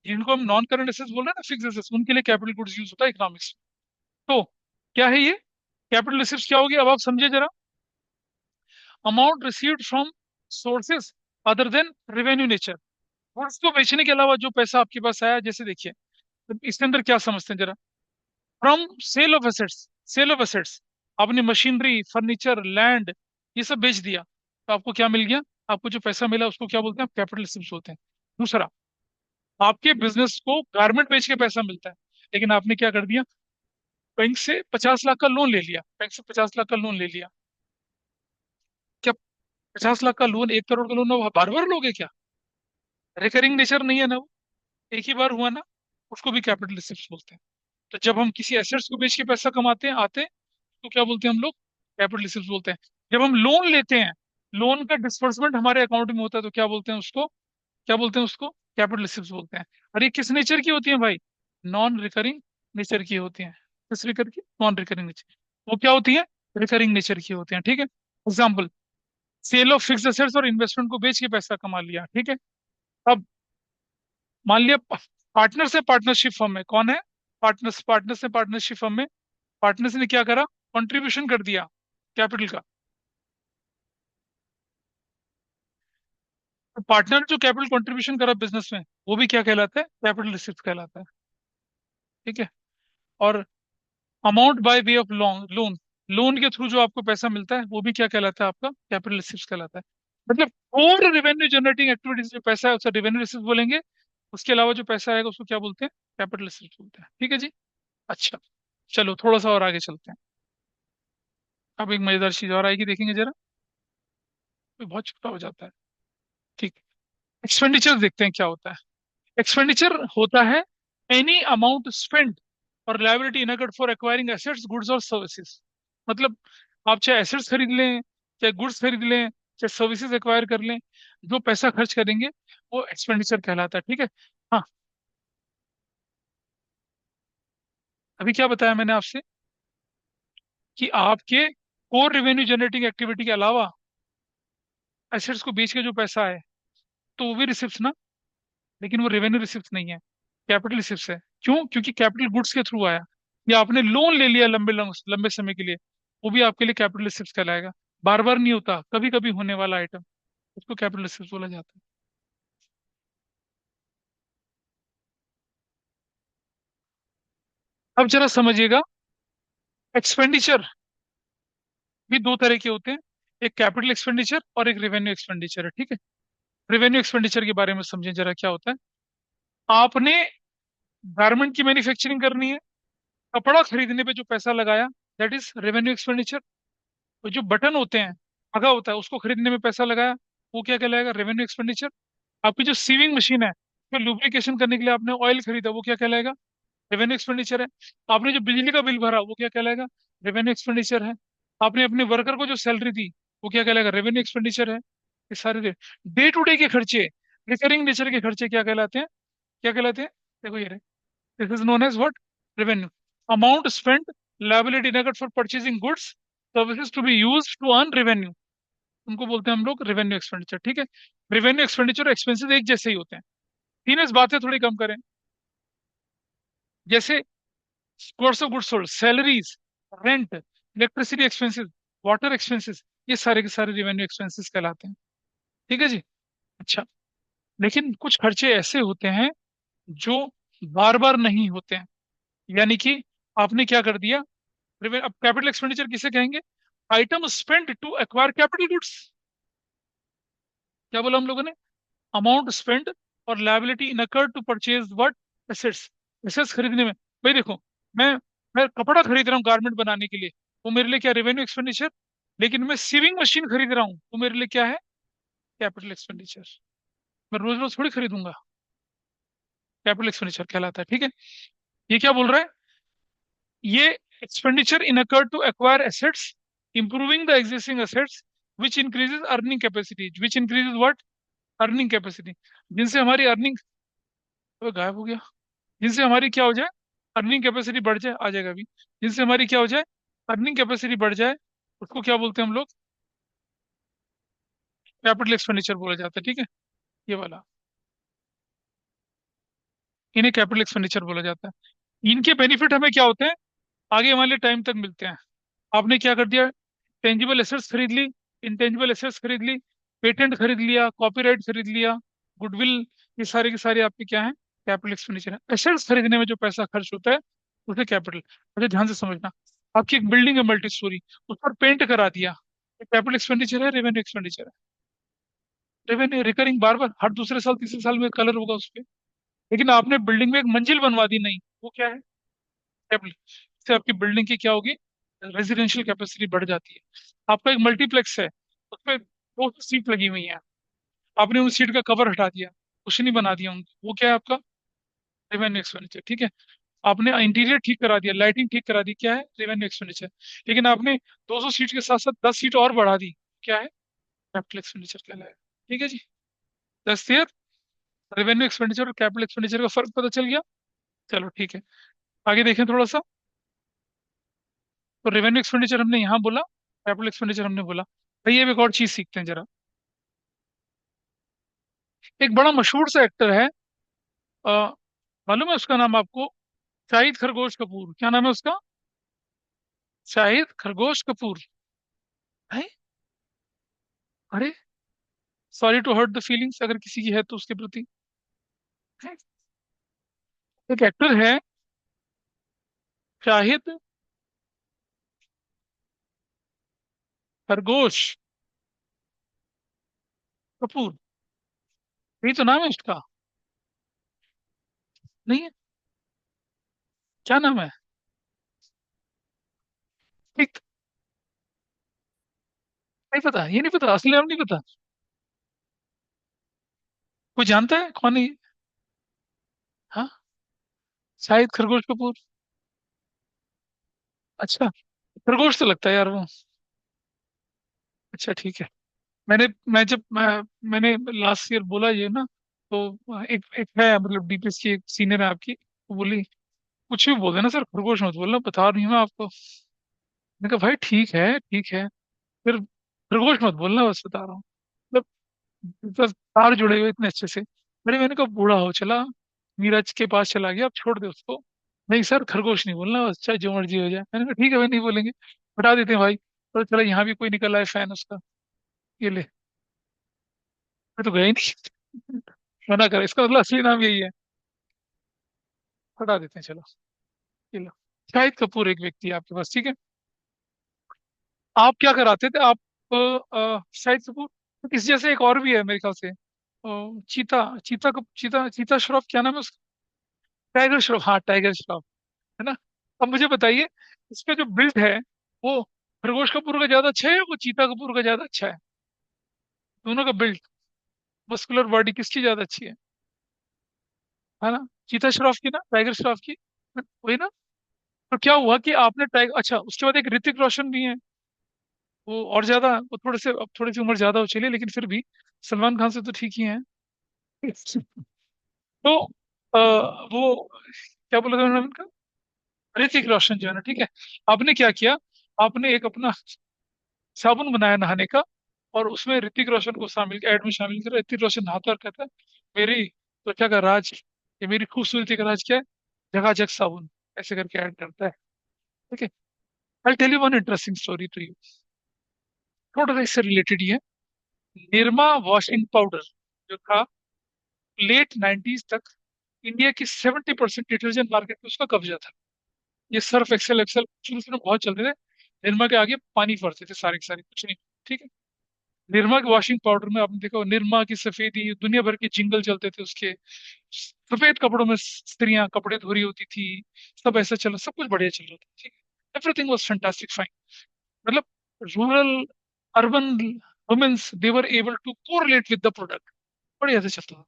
जिनको हम नॉन करंट एसेट्स बोल रहे हैं ना, फिक्स एसेट्स, उनके लिए कैपिटल गुड्स यूज होता है इकोनॉमिक्स में। तो क्या है ये कैपिटल रिसिप्ट, क्या होगी, अब आप समझे जरा। Amount received from sources other than revenue nature, goods को बेचने के अलावा जो पैसा आपके पास आया, जैसे देखिए, तो इसके अंदर क्या समझते हैं जरा, from sale of assets, sale of assets, आपने मशीनरी, फर्नीचर, लैंड, ये सब बेच दिया, तो आपको क्या मिल गया, आपको जो पैसा मिला उसको क्या बोलते हैं, कैपिटल रिसिप्ट बोलते हैं। दूसरा, आपके बिजनेस को गारमेंट बेच के पैसा मिलता है, लेकिन आपने क्या कर दिया, बैंक से 50 लाख का लोन ले लिया, बैंक से 50 लाख का लोन ले लिया। क्या 50 लाख का लोन, 1 करोड़ का लोन बार बार लोगे क्या, रिकरिंग नेचर नहीं है ना वो, एक ही बार हुआ ना, उसको भी कैपिटल रिसिप्ट बोलते हैं। तो जब हम किसी एसेट्स को बेच के पैसा कमाते हैं आते हैं, तो क्या बोलते हैं हम लोग, कैपिटल रिसिप्ट बोलते हैं। जब हम लोन लेते हैं, लोन का डिस्बर्समेंट हमारे अकाउंट में होता है, तो क्या बोलते हैं उसको, क्या बोलते हैं उसको, कैपिटल रिसिप्ट बोलते हैं। और ये किस नेचर की होती है भाई, नॉन रिकरिंग नेचर की होती हैं। किस नेचर की, नॉन रिकरिंग नेचर, वो क्या होती है, रिकरिंग नेचर की होती हैं, ठीक है। Example, sale of fix assets और इन्वेस्टमेंट को बेच के पैसा कमा लिया, ठीक है। अब मान लिया पार्टनर से पार्टनरशिप फर्म में, कौन है, पार्टनर्स, पार्टनर से पार्टनरशिप फर्म में, पार्टनर्स ने क्या करा, कंट्रीब्यूशन कर दिया कैपिटल का, तो पार्टनर जो कैपिटल कंट्रीब्यूशन करा बिजनेस में, वो भी क्या कहलाता है? कैपिटल रिसिप्ट कहलाता है। ठीक है। और amount by way of loan loan loan के थ्रू जो आपको पैसा मिलता है, वो भी क्या कहलाता है? आपका कैपिटल रिसिप्ट कहलाता है। मतलब और रेवेन्यू जनरेटिंग एक्टिविटीज जो पैसा है उसे रेवेन्यू रिसिप्ट बोलेंगे। उसके अलावा जो पैसा आएगा उसको क्या बोलते हैं? कैपिटल रिसिप्ट बोलते हैं। ठीक है जी। अच्छा, चलो थोड़ा सा और आगे चलते हैं। अब एक मजेदार चीज और आएगी, देखेंगे जरा। ये बहुत छोटा हो जाता है। ठीक। एक्सपेंडिचर देखते हैं क्या होता है। एक्सपेंडिचर होता है एनी अमाउंट स्पेंड और liability incurred for acquiring assets goods और सर्विसेज। मतलब आप चाहे एसेट्स खरीद लें, चाहे गुड्स खरीद लें, चाहे सर्विसेज एक्वायर कर लें, जो पैसा खर्च करेंगे वो एक्सपेंडिचर कहलाता है। ठीक है। हाँ, अभी क्या बताया मैंने आपसे कि आपके कोर रेवेन्यू जनरेटिंग एक्टिविटी के अलावा एसेट्स को बेच के जो पैसा है, तो वो भी रिसिप्ट ना, लेकिन वो रेवेन्यू रिसिप्ट नहीं है, कैपिटल रिसिप्ट है। क्यों? क्योंकि कैपिटल गुड्स के थ्रू आया, या आपने लोन ले लिया लंबे लंबे समय के लिए, वो भी आपके लिए कैपिटल रिसिप्ट कहलाएगा। बार बार नहीं होता, कभी कभी होने वाला आइटम, उसको कैपिटल रिसिप्ट बोला जाता है। अब जरा समझिएगा, एक्सपेंडिचर भी दो तरह के होते हैं। एक कैपिटल एक्सपेंडिचर और एक रेवेन्यू एक्सपेंडिचर है। ठीक है। रेवेन्यू एक्सपेंडिचर के बारे में समझें जरा, क्या होता है। आपने गारमेंट की मैन्युफैक्चरिंग करनी है, कपड़ा खरीदने पे जो पैसा लगाया, दैट इज रेवेन्यू एक्सपेंडिचर। और जो बटन होते हैं, धागा होता है, उसको खरीदने में पैसा लगाया, वो क्या कहलाएगा? Revenue expenditure. आपकी जो सीविंग मशीन है, उसमें लुब्रिकेशन करने के लिए आपने ऑयल खरीदा, वो क्या कहलाएगा? रेवेन्यू एक्सपेंडिचर है। आपने जो बिजली का बिल भरा, वो क्या कहलाएगा? रेवेन्यू एक्सपेंडिचर है। आपने अपने वर्कर को जो सैलरी दी, वो क्या कहलाएगा? रेवेन्यू एक्सपेंडिचर है। ये सारे डे टू डे के खर्चे, रिकरिंग नेचर के खर्चे क्या कहलाते हैं? क्या कहलाते हैं? देखो ये, this is known as what? Revenue. Amount spent, liability नगद for purchasing goods services to be use to earn revenue, उनको बोलते हैं हम लोग रेवेन्यू एक्सपेंडिचर। ठीक है। रेवेन्यू एक्सपेंडिचर और एक्सपेंसेस एक जैसे ही होते हैं। तीन इस बातें थोड़ी कम करें, जैसे cost of goods sold, salaries, rent, electricity expenses, water expenses, ये सारे के सारे रेवेन्यू एक्सपेंसेस कहलाते हैं। ठीक है जी। अच्छा, लेकिन कुछ खर्चे ऐसे होते हैं जो बार बार नहीं होते हैं। यानी कि आपने क्या कर दिया, अब कैपिटल एक्सपेंडिचर किसे कहेंगे? Item spend to acquire capital goods. क्या बोला हम लोगों ने? अमाउंट स्पेंड और liability incurred to purchase what? Assets. Assets खरीदने में, भाई देखो, मैं मैं कपड़ा खरीद रहा हूँ गारमेंट बनाने के लिए, वो मेरे लिए क्या? Revenue expenditure. लेकिन मैं सीविंग मशीन खरीद रहा हूँ, वो मेरे लिए क्या है? Capital expenditure. मैं रोज रोज थोड़ी खरीदूंगा, कैपिटल एक्सपेंडिचर कहलाता है। ठीक है। ये क्या बोल रहा है? ये expenditure incurred to acquire assets, improving the existing assets, which increases earning capacity, which increases what? Earning capacity. जिनसे हमारी अर्निंग, गायब हो गया, जिनसे हमारी क्या हो जाए? अर्निंग कैपेसिटी बढ़ जाए, आ जाएगा अभी। जिनसे हमारी क्या हो जाए? अर्निंग कैपेसिटी बढ़ जाए, उसको क्या बोलते हैं हम लोग? कैपिटल एक्सपेंडिचर बोला जाता है। ठीक है। ये वाला, इन्हें कैपिटल एक्सपेंडिचर बोला जाता है। इनके बेनिफिट हमें क्या होते हैं, आगे वाले टाइम तक मिलते हैं। आपने क्या कर दिया? टेंजिबल एसेट्स खरीद ली, इंटेंजिबल एसेट्स खरीद ली, पेटेंट खरीद लिया, कॉपीराइट खरीद लिया, गुडविल, ये सारे के सारे आपके क्या है? कैपिटल एक्सपेंडिचर है। एसेट्स खरीदने में जो पैसा खर्च होता है, उसे कैपिटल। अच्छा, ध्यान से समझना, आपकी एक बिल्डिंग है मल्टी स्टोरी, उस पर पेंट करा दिया, कैपिटल एक्सपेंडिचर है, रेवेन्यू एक्सपेंडिचर है? रेवेन्यू रिकरिंग, बार बार हर दूसरे साल तीसरे साल में कलर होगा उस पे। लेकिन आपने बिल्डिंग में एक मंजिल बनवा दी, नहीं, वो क्या है? कैपिटल। इससे आपकी बिल्डिंग की क्या होगी? रेजिडेंशियल कैपेसिटी बढ़ जाती है। आपका एक मल्टीप्लेक्स है, उसपे दो सीट लगी हुई है, आपने उन सीट का कवर हटा दिया, कुछ नहीं बना दिया उनको, वो क्या है आपका? Revenue expenditure. ठीक है। आपने इंटीरियर ठीक करा दिया, लाइटिंग ठीक करा दी, क्या है? Revenue expenditure. लेकिन आपने 200 सीट के साथ साथ 10 सीट और बढ़ा दी, क्या है? कैपिटल एक्सपेंडिचर कहलाएगा। ठीक है जी। दस क्लियर? रेवेन्यू एक्सपेंडिचर और कैपिटल एक्सपेंडिचर का फर्क पता चल गया? चलो ठीक है, आगे देखें थोड़ा सा। तो रेवेन्यू एक्सपेंडिचर हमने यहाँ बोला, कैपिटल एक्सपेंडिचर हमने बोला। भाई अब एक और चीज सीखते हैं जरा। एक बड़ा मशहूर सा एक्टर है, अ, मालूम है उसका नाम आपको? शाहिद खरगोश कपूर। क्या नाम है उसका? शाहिद खरगोश कपूर है। अरे, sorry to hurt the feelings, अगर किसी की है तो उसके प्रति। है? एक एक्टर है, शाहिद खरगोश कपूर, यही तो नाम है उसका। नहीं है? क्या नाम है? एक, नहीं पता, ये नहीं पता, असली नाम नहीं पता। कोई जानता है कौन है ये? हाँ, शाहिद खरगोश कपूर। अच्छा, खरगोश तो लगता है यार वो। अच्छा ठीक है। मैंने लास्ट ईयर बोला ये ना, तो एक एक है, मतलब डीपीएस की एक सीनियर है आपकी, वो बोली कुछ भी बोल देना सर, खरगोश मत बोलना, बता रही हूँ मैं आपको। मैंने कहा भाई ठीक है ठीक है, फिर खरगोश मत बोलना, बस बता रहा हूँ। मतलब बस तार जुड़े हुए इतने अच्छे से। मैंने कहा बूढ़ा हो चला, नीरज के पास चला गया, अब छोड़ दे उसको। नहीं सर, खरगोश नहीं बोलना, बस चाहे जो मर्जी हो जाए। मैंने कहा ठीक है भाई, नहीं बोलेंगे, हटा देते हैं भाई। तो चलो, यहाँ भी कोई निकल आया फैन उसका, ये ले। मैं तो गया ही नहीं। मना कर, इसका मतलब असली नाम यही है। हटा देते हैं चलो। ये लो, शाहिद कपूर एक व्यक्ति है आपके पास, ठीक है। आप क्या कराते थे आप? शाहिद कपूर, इस जैसे एक और भी है मेरे ख्याल से, चीता, चीता श्रॉफ, क्या नाम है उसका? टाइगर श्रॉफ, हाँ टाइगर श्रॉफ, है ना। अब मुझे बताइए, इसका जो बिल्ड है, वो खरगोश कपूर का ज्यादा अच्छा है, वो चीता कपूर का ज्यादा अच्छा है? दोनों का बिल्ड, मस्कुलर बॉडी किसकी ज्यादा अच्छी है ना? चीता श्रॉफ की ना, टाइगर श्रॉफ की, वही ना। तो क्या हुआ कि आपने टाइगर, अच्छा उसके बाद एक ऋतिक रोशन भी है, वो और ज्यादा, वो थोड़े से, अब थोड़ी सी उम्र ज्यादा हो चली, लेकिन फिर भी सलमान खान से तो ठीक ही है। तो वो क्या बोला था मैंने उनका, ऋतिक रोशन जो है ना, ठीक है। आपने क्या किया, आपने एक अपना साबुन बनाया नहाने का, और उसमें ऋतिक रोशन को शामिल, ऐड में शामिल किया। ऋतिक रोशन नहाता और कहता है, मेरी त्वचा का राज, ये मेरी खूबसूरती का राज क्या है, झकाझक साबुन, ऐसे करके ऐड करता है। ठीक है। I tell you one interesting story to you, थोड़ा सा इससे रिलेटेड ही है। निरमा वॉशिंग पाउडर जो था, लेट 90s तक इंडिया की 70% डिटर्जेंट मार्केट में उसका कब्जा था। ये सर्फ एक्सेल एक्सेल शुरू शुरू में बहुत चलते थे, निरमा के आगे पानी भरते थे सारे के सारे, कुछ नहीं। ठीक है। निरमा के वॉशिंग पाउडर में आपने देखा होगा, निरमा की सफेदी, दुनिया भर के जिंगल चलते थे उसके, सफेद कपड़ों में स्त्रियां कपड़े धो रही होती थी, सब ऐसा चल, सब कुछ बढ़िया चल रहा था, ठीक है, एवरीथिंग वाज फैंटास्टिक फाइन। मतलब rural, urban womens, they were able to correlate with the product, बढ़िया से चलता था।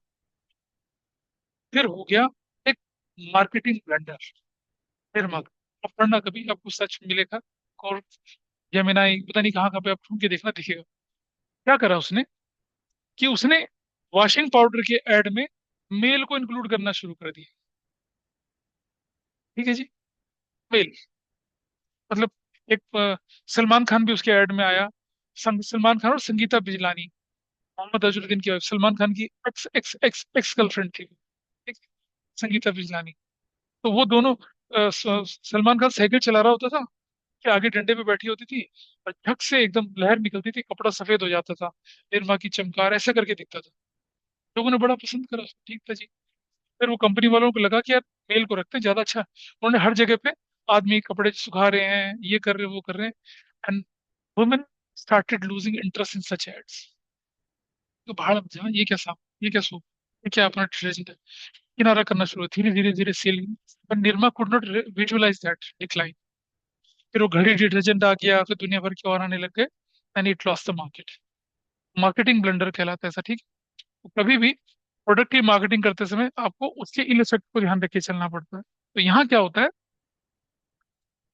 फिर हो गया एक मार्केटिंग ब्लंडर, निरमा का। आप पढ़ना कभी, आपको सच मिलेगा, और जेमिनाई पता नहीं कहाँ कहाँ पे आप ढूंढ के देखना, दिखेगा। क्या करा उसने, कि उसने वॉशिंग पाउडर के ऐड में मेल को इंक्लूड करना शुरू कर दिया। ठीक है जी, मेल, मतलब एक सलमान खान भी उसके ऐड में आया। सलमान खान और संगीता बिजलानी, मोहम्मद अजहरुद्दीन की वाइफ, सलमान खान की x x x ex girlfriend थी, ठीक, संगीता बिजलानी। तो वो दोनों, सलमान खान साइकिल चला रहा होता था, कि आगे डंडे पे बैठी होती थी, और झक से एकदम लहर निकलती थी, कपड़ा सफेद हो जाता था, निरमा की चमकार ऐसा करके दिखता था। लोगों ने बड़ा पसंद करा, ठीक था जी। फिर वो कंपनी वालों को लगा कि यार मेल को रखते हैं ज्यादा अच्छा, उन्होंने हर जगह पे आदमी कपड़े सुखा रहे हैं, ये कर रहे हैं, वो कर रहे हैं, and women started losing interest in such ads. तो भाड़ में जा, ये क्या साफ, ये क्या सूप, ये क्या अपना डिटर्जेंट है, किनारा करना शुरू, धीरे धीरे धीरे सेल। पर Nirma could not visualize that decline. फिर वो घड़ी डिटर्जेंट आ गया, फिर दुनिया भर के और आने लग गए, and it lost the market. Marketing blunder कहलाता है ऐसा, ठीक। तो कभी भी प्रोडक्ट की मार्केटिंग करते समय आपको उसके इन इफेक्ट को ध्यान रख के चलना पड़ता है। तो यहाँ क्या होता है,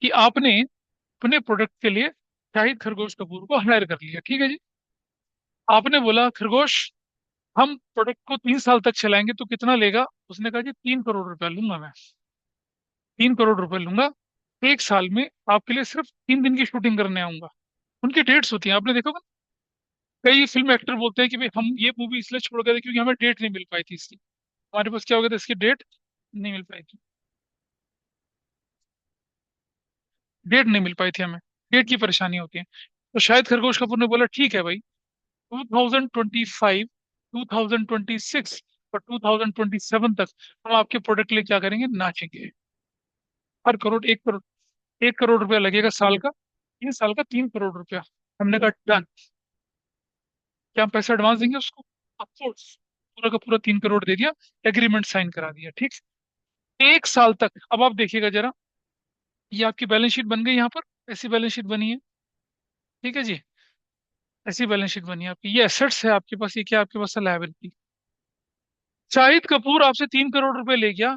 कि आपने अपने प्रोडक्ट के लिए शाहिद खरगोश कपूर को हायर कर लिया, ठीक है जी। आपने बोला खरगोश, हम प्रोडक्ट को 3 साल तक चलाएंगे तो कितना लेगा? उसने कहा जी 3 करोड़ रुपया लूंगा मैं, 3 करोड़ रुपए लूंगा, एक साल में आपके लिए सिर्फ 3 दिन की शूटिंग करने आऊंगा। उनकी डेट्स होती हैं, आपने देखा होगा। कई फिल्म एक्टर बोलते हैं कि भाई हम ये मूवी इसलिए छोड़ गए थे क्योंकि हमें डेट नहीं मिल पाई थी इसकी, हमारे पास क्या हो गया था, इसकी डेट नहीं मिल पाई थी। डेट नहीं मिल पाई थी हमें, डेट की परेशानी होती है। तो शायद खरगोश कपूर ने बोला ठीक है भाई, 2025, 2026 और 2027 तक हम आपके प्रोडक्ट के लिए क्या करेंगे, नाचेंगे। हर करोड़ 1 करोड़, 1 करोड़ रुपया लगेगा साल का, 3 साल का 3 करोड़ रुपया। हमने कहा डन। क्या हम पैसा एडवांस देंगे उसको? ऑफकोर्स। पूरा का पूरा 3 करोड़ दे दिया, एग्रीमेंट साइन करा दिया, ठीक। 1 साल तक, अब आप देखिएगा जरा, ये आपकी बैलेंस शीट बन गई यहाँ पर, ऐसी बैलेंस शीट बनी है, ठीक है जी। ऐसी बैलेंस शीट बनी है आपकी, ये एसेट्स है आपके पास, ये क्या आपके पास है, लायबिलिटी। शाहिद कपूर आपसे 3 करोड़ रुपए ले गया,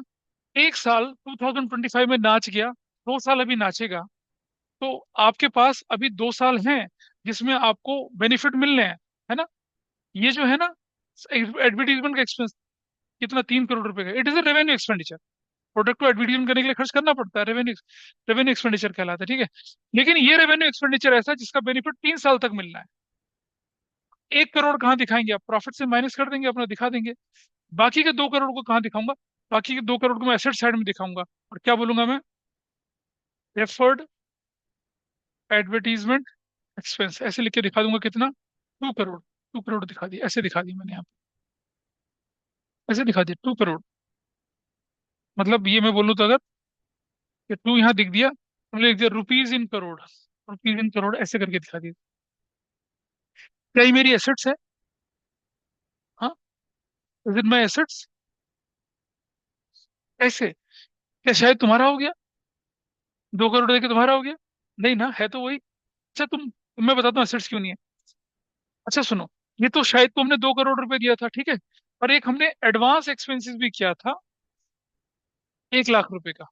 1 साल 2025 में नाच गया, 2 साल अभी नाचेगा। तो आपके पास अभी 2 साल हैं जिसमें आपको बेनिफिट मिलने हैं, है ना। ये जो है ना एडवर्टीजमेंट का एक्सपेंस, कितना, 3 करोड़ रुपए का, it is a revenue expenditure. Product को एडवर्टीजमेंट करने के लिए खर्च करना पड़ता है, रेवेन्यू, रेवेन्यू एक्सपेंडिचर कहलाता है, ठीक है। लेकिन ये रेवेन्यू एक्सपेंडिचर ऐसा जिसका बेनिफिट 3 साल तक मिलना है। 1 करोड़ कहाँ दिखाएंगे आप, प्रॉफिट से माइनस कर देंगे अपना, दिखा देंगे। बाकी के 2 करोड़ को कहाँ दिखाऊंगा, बाकी के 2 करोड़ को मैं एसेट साइड में दिखाऊंगा, और क्या बोलूंगा मैं, डेफर्ड एडवर्टीजमेंट एक्सपेंस, ऐसे लिख के दिखा दूंगा, कितना, 2 करोड़। 2 करोड़ दिखा दिया, ऐसे दिखा दी मैंने यहाँ पे, ऐसे दिखा दिया 2 करोड़। मतलब ये मैं बोलूँ तो अगर, ये टू यहाँ दिख दिया, हमने लिख दिया rupees in crore, rupees in crore ऐसे करके दिखा दिया। क्या ये मेरी एसेट्स है? हाँ, इज इट माई एसेट्स? कैसे? क्या शायद तुम्हारा हो गया, 2 करोड़ देके तुम्हारा हो गया? नहीं ना, है तो वही। अच्छा मैं बताता हूँ एसेट्स क्यों नहीं है। अच्छा सुनो, ये तो शायद को हमने 2 करोड़ रुपए दिया था, ठीक है। और एक हमने एडवांस एक्सपेंसेस भी किया था, 1 लाख रुपए का,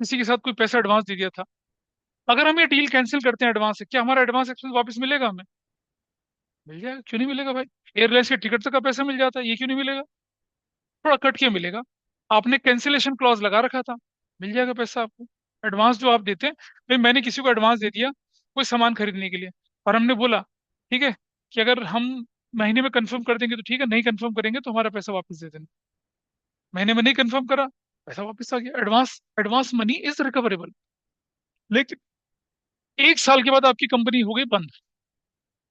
किसी के साथ कोई पैसा एडवांस दे दिया था। अगर हम ये डील कैंसिल करते हैं एडवांस से, क्या हमारा एडवांस एक्सपेंस वापस मिलेगा हमें? मिल जाएगा, क्यों नहीं मिलेगा भाई। एयरलाइंस के टिकट तक का पैसा मिल जाता है, ये क्यों नहीं मिलेगा? थोड़ा कट के मिलेगा। आपने कैंसिलेशन क्लॉज लगा रखा था, मिल जाएगा पैसा आपको। एडवांस जो आप देते हैं, भाई मैंने किसी को एडवांस दे दिया कोई सामान खरीदने के लिए, और हमने बोला ठीक है कि अगर हम महीने में कंफर्म कर देंगे तो ठीक है, नहीं कंफर्म करेंगे तो हमारा पैसा वापस दे देना। महीने में नहीं कंफर्म करा, पैसा वापस आ गया, advance, advance money is recoverable. लेकिन 1 साल के बाद आपकी कंपनी हो गई बंद।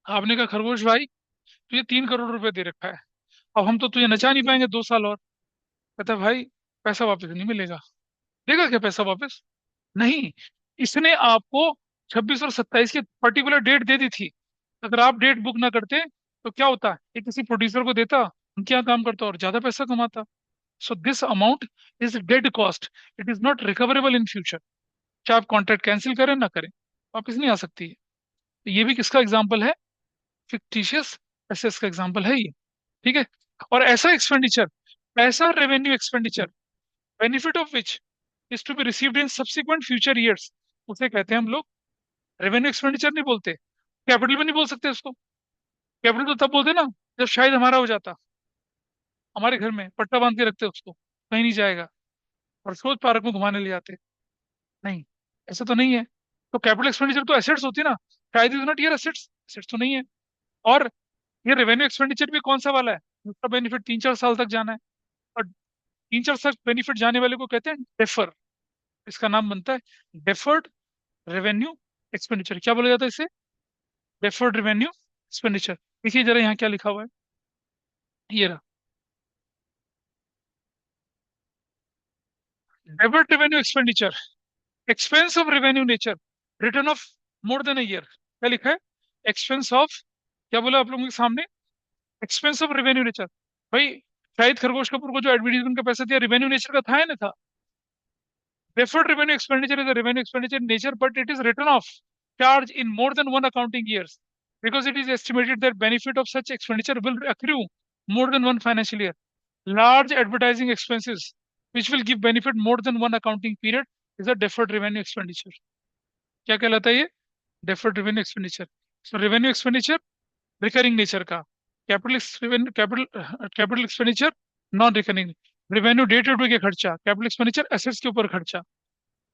आपने कहा खरगोश भाई, तुझे 3 करोड़ रुपए दे रखा है, अब हम तो तुझे नचा नहीं पाएंगे 2 साल और। कहता है, भाई पैसा वापस नहीं मिलेगा। देगा क्या पैसा वापस? नहीं। इसने आपको 26 और 27 की पर्टिकुलर डेट दे दी थी। अगर आप डेट बुक ना करते तो क्या होता, ये किसी प्रोड्यूसर को देता, उनके यहाँ काम करता और ज्यादा पैसा कमाता। So this amount is dead cost, it is not recoverable in future. चाहे आप कॉन्ट्रैक्ट कैंसिल करें ना करें, वापस नहीं आ सकती है। तो ये भी किसका एग्जाम्पल है, फिक्टिशियस एसेट्स का एग्जाम्पल है ये, ठीक है। और ऐसा एक्सपेंडिचर, ऐसा revenue expenditure, benefit of which is to be received in subsequent future years, उसे कहते हैं हम लोग रेवेन्यू एक्सपेंडिचर। नहीं बोलते, कैपिटल भी नहीं बोल सकते उसको। कैपिटल तो तब बोलते ना जब शायद हमारा हो जाता, हमारे घर में पट्टा बांध के रखते उसको, कहीं नहीं जाएगा, और सोच पार्क में घुमाने ले जाते। नहीं, ऐसा तो नहीं है। तो कैपिटल एक्सपेंडिचर तो एसेट्स होती है ना, शायद is not year assets, assets तो नहीं है। और ये रेवेन्यू एक्सपेंडिचर भी कौन सा वाला है, उसका बेनिफिट 3-4 साल तक जाना है। और 3-4 साल बेनिफिट जाने वाले को कहते हैं डेफर। इसका नाम बनता है डेफर्ड रेवेन्यू एक्सपेंडिचर। क्या बोला जाता है इसे, डेफर्ड रेवेन्यू एक्सपेंडिचर। देखिए जरा यहाँ क्या लिखा हुआ है, ये रहा, deferred revenue expenditure, expense of revenue nature, return of more than a year. क्या लिखा है, एक्सपेंस ऑफ, क्या बोला आप लोगों के सामने, एक्सपेंस ऑफ रेवेन्यू नेचर। भाई शाहिद खरगोश कपूर को जो एडवर्टीजमेंट का पैसा दिया, रेवेन्यू नेचर का था या नहीं था? Deferred revenue expenditure is a revenue expenditure in nature, but it is written off charge in more than one accounting years, because it is estimated that benefit of such expenditure will accrue more than one financial year. Large advertising expenses, which will give benefit more than one accounting period, is a deferred revenue expenditure. क्या कहलाता है ये, deferred revenue expenditure. So revenue expenditure recurring nature का, capital expenditure non recurring, revenue day to day के खर्चा, capital expenditure assets के ऊपर खर्चा,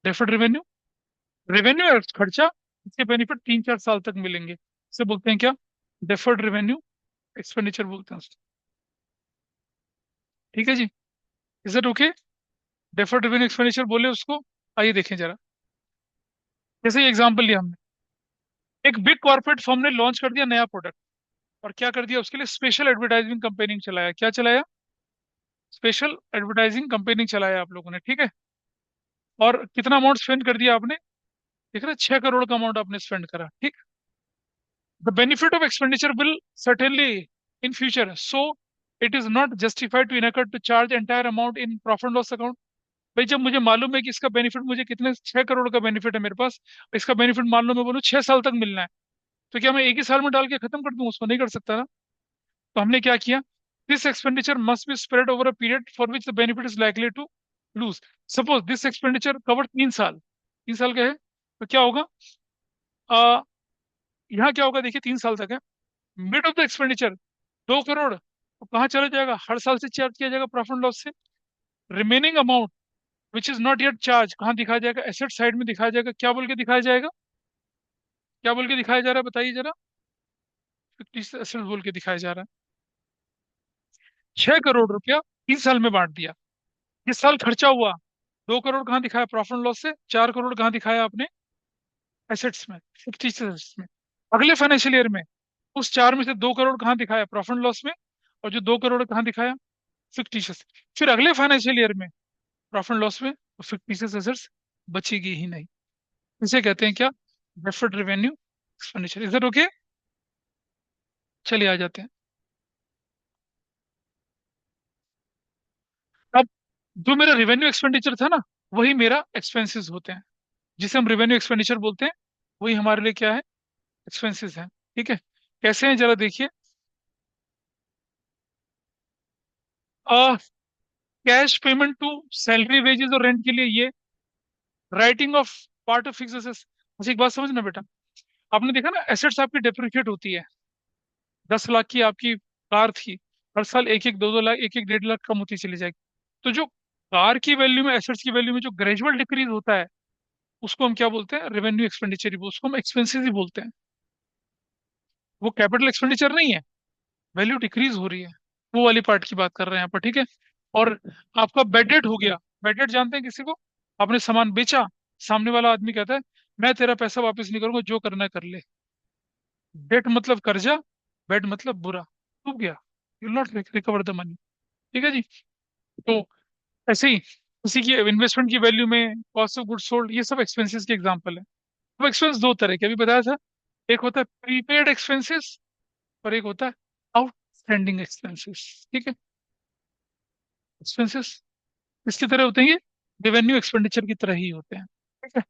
डेफर्ड रेवेन्यू, रेवेन्यू और खर्चा, इसके बेनिफिट 3-4 साल तक मिलेंगे, इसे बोलते हैं क्या, डेफर्ड रेवेन्यू एक्सपेंडिचर बोलते हैं उसको। ठीक है जी, is it okay? Deferred revenue expenditure बोले उसको। आइए देखें जरा, जैसे एग्जांपल लिया हमने, एक बिग कॉर्पोरेट फर्म ने लॉन्च कर दिया नया प्रोडक्ट, और क्या कर दिया उसके लिए, स्पेशल एडवर्टाइजिंग कंपेनिंग चलाया। क्या चलाया? स्पेशल एडवर्टाइजिंग कंपेनिंग चलाया आप लोगों ने, ठीक है। और कितना अमाउंट स्पेंड कर दिया आपने? देख रहे, 6 करोड़ का अमाउंट आपने स्पेंड करा, ठीक। The benefit of expenditure will certainly in future, so it is not justified to incur to charge entire amount in profit and loss account. भाई जब मुझे मालूम है कि इसका बेनिफिट मुझे कितने, 6 करोड़ का बेनिफिट है मेरे पास, इसका बेनिफिट मान लो मैं बोलूँ 6 साल तक मिलना है, तो क्या मैं एक ही साल में डाल के खत्म कर दूं उसको? नहीं कर सकता ना। तो हमने क्या किया, this expenditure must be spread over a period for which the benefit is likely to lose. Suppose this expenditure cover 3 साल, 3 साल का है, तो क्या होगा, आ, यहाँ क्या होगा देखिए, 3 साल तक है। Mid of the expenditure 2 crore, तो कहाँ चला जाएगा? हर साल से चार्ज किया जाएगा प्रॉफिट लॉस से। Remaining amount which is not yet charge कहाँ दिखाया जाएगा? एसेट साइड में दिखाया जाएगा। क्या बोल के दिखाया जाएगा? क्या बोल के दिखाया जा रहा है बताइए जरा? फिक्टिस एसेट बोल के दिखाया जा रहा है। 6 करोड़ रुपया 3 साल में बांट दिया। इस साल खर्चा हुआ 2 करोड़, कहाँ दिखाया? प्रॉफिट एंड लॉस से। 4 करोड़ कहाँ दिखाया आपने? एसेट्स में, फिक्टिस एसेट्स में। अगले फाइनेंशियल ईयर में उस 4 में से 2 करोड़ कहाँ दिखाया? प्रॉफिट एंड लॉस में। और जो 2 करोड़ कहाँ दिखाया? फिक्टिशियस। फिर अगले फाइनेंशियल ईयर में प्रॉफिट एंड लॉस में, तो फिक्टिशियस एसेट्स बचेगी ही नहीं। इसे कहते हैं क्या? Deferred revenue expenditure. इधर ओके, चलिए आ जाते हैं। अब जो मेरा रेवेन्यू एक्सपेंडिचर था ना, वही मेरा एक्सपेंसेस होते हैं, जिसे हम रेवेन्यू एक्सपेंडिचर बोलते हैं। वही हमारे लिए क्या है? एक्सपेंसेस हैं, ठीक है। कैसे हैं जरा देखिए। Cash payment to salary, wages और रेंट के लिए ये। Writing off part of fix assets. मुझे एक बात समझना बेटा, आपने देखा ना एसेट्स आपकी डेप्रिशिएट होती है। 10 लाख की आपकी कार थी, हर साल एक एक 2-2 लाख, एक एक 1.5 लाख कम होती चली जाएगी। तो जो कार की वैल्यू में, एसेट्स की वैल्यू में जो ग्रेजुअल डिक्रीज होता है, उसको हम क्या बोलते हैं? रेवेन्यू एक्सपेंडिचर ही उसको हम एक्सपेंसेस ही बोलते हैं। वो कैपिटल एक्सपेंडिचर नहीं है, वैल्यू डिक्रीज हो रही है, वो वाली पार्ट की बात कर रहे हैं यहाँ पर, ठीक है। और आपका बेड डेट हो गया। बेड डेट जानते हैं किसी को? आपने सामान बेचा, सामने वाला आदमी कहता है मैं तेरा पैसा वापस नहीं करूंगा, जो करना है कर ले। डेट मतलब कर्जा, बेड मतलब बुरा, डूब गया, you not recover the money, ठीक है जी। तो ऐसे ही किसी की इन्वेस्टमेंट की वैल्यू में, कॉस्ट ऑफ गुड्स सोल्ड, ये सब एक्सपेंसेस के एग्जांपल है। अब एक्सपेंस दो तरह के अभी बताया था, एक होता है प्रीपेड एक्सपेंसेस, और एक होता है आउटस्टैंडिंग एक्सपेंसेस, ठीक है। एक्सपेंसेस इसकी तरह होते हैं, ये रेवेन्यू एक्सपेंडिचर की तरह ही होते हैं, ठीक है।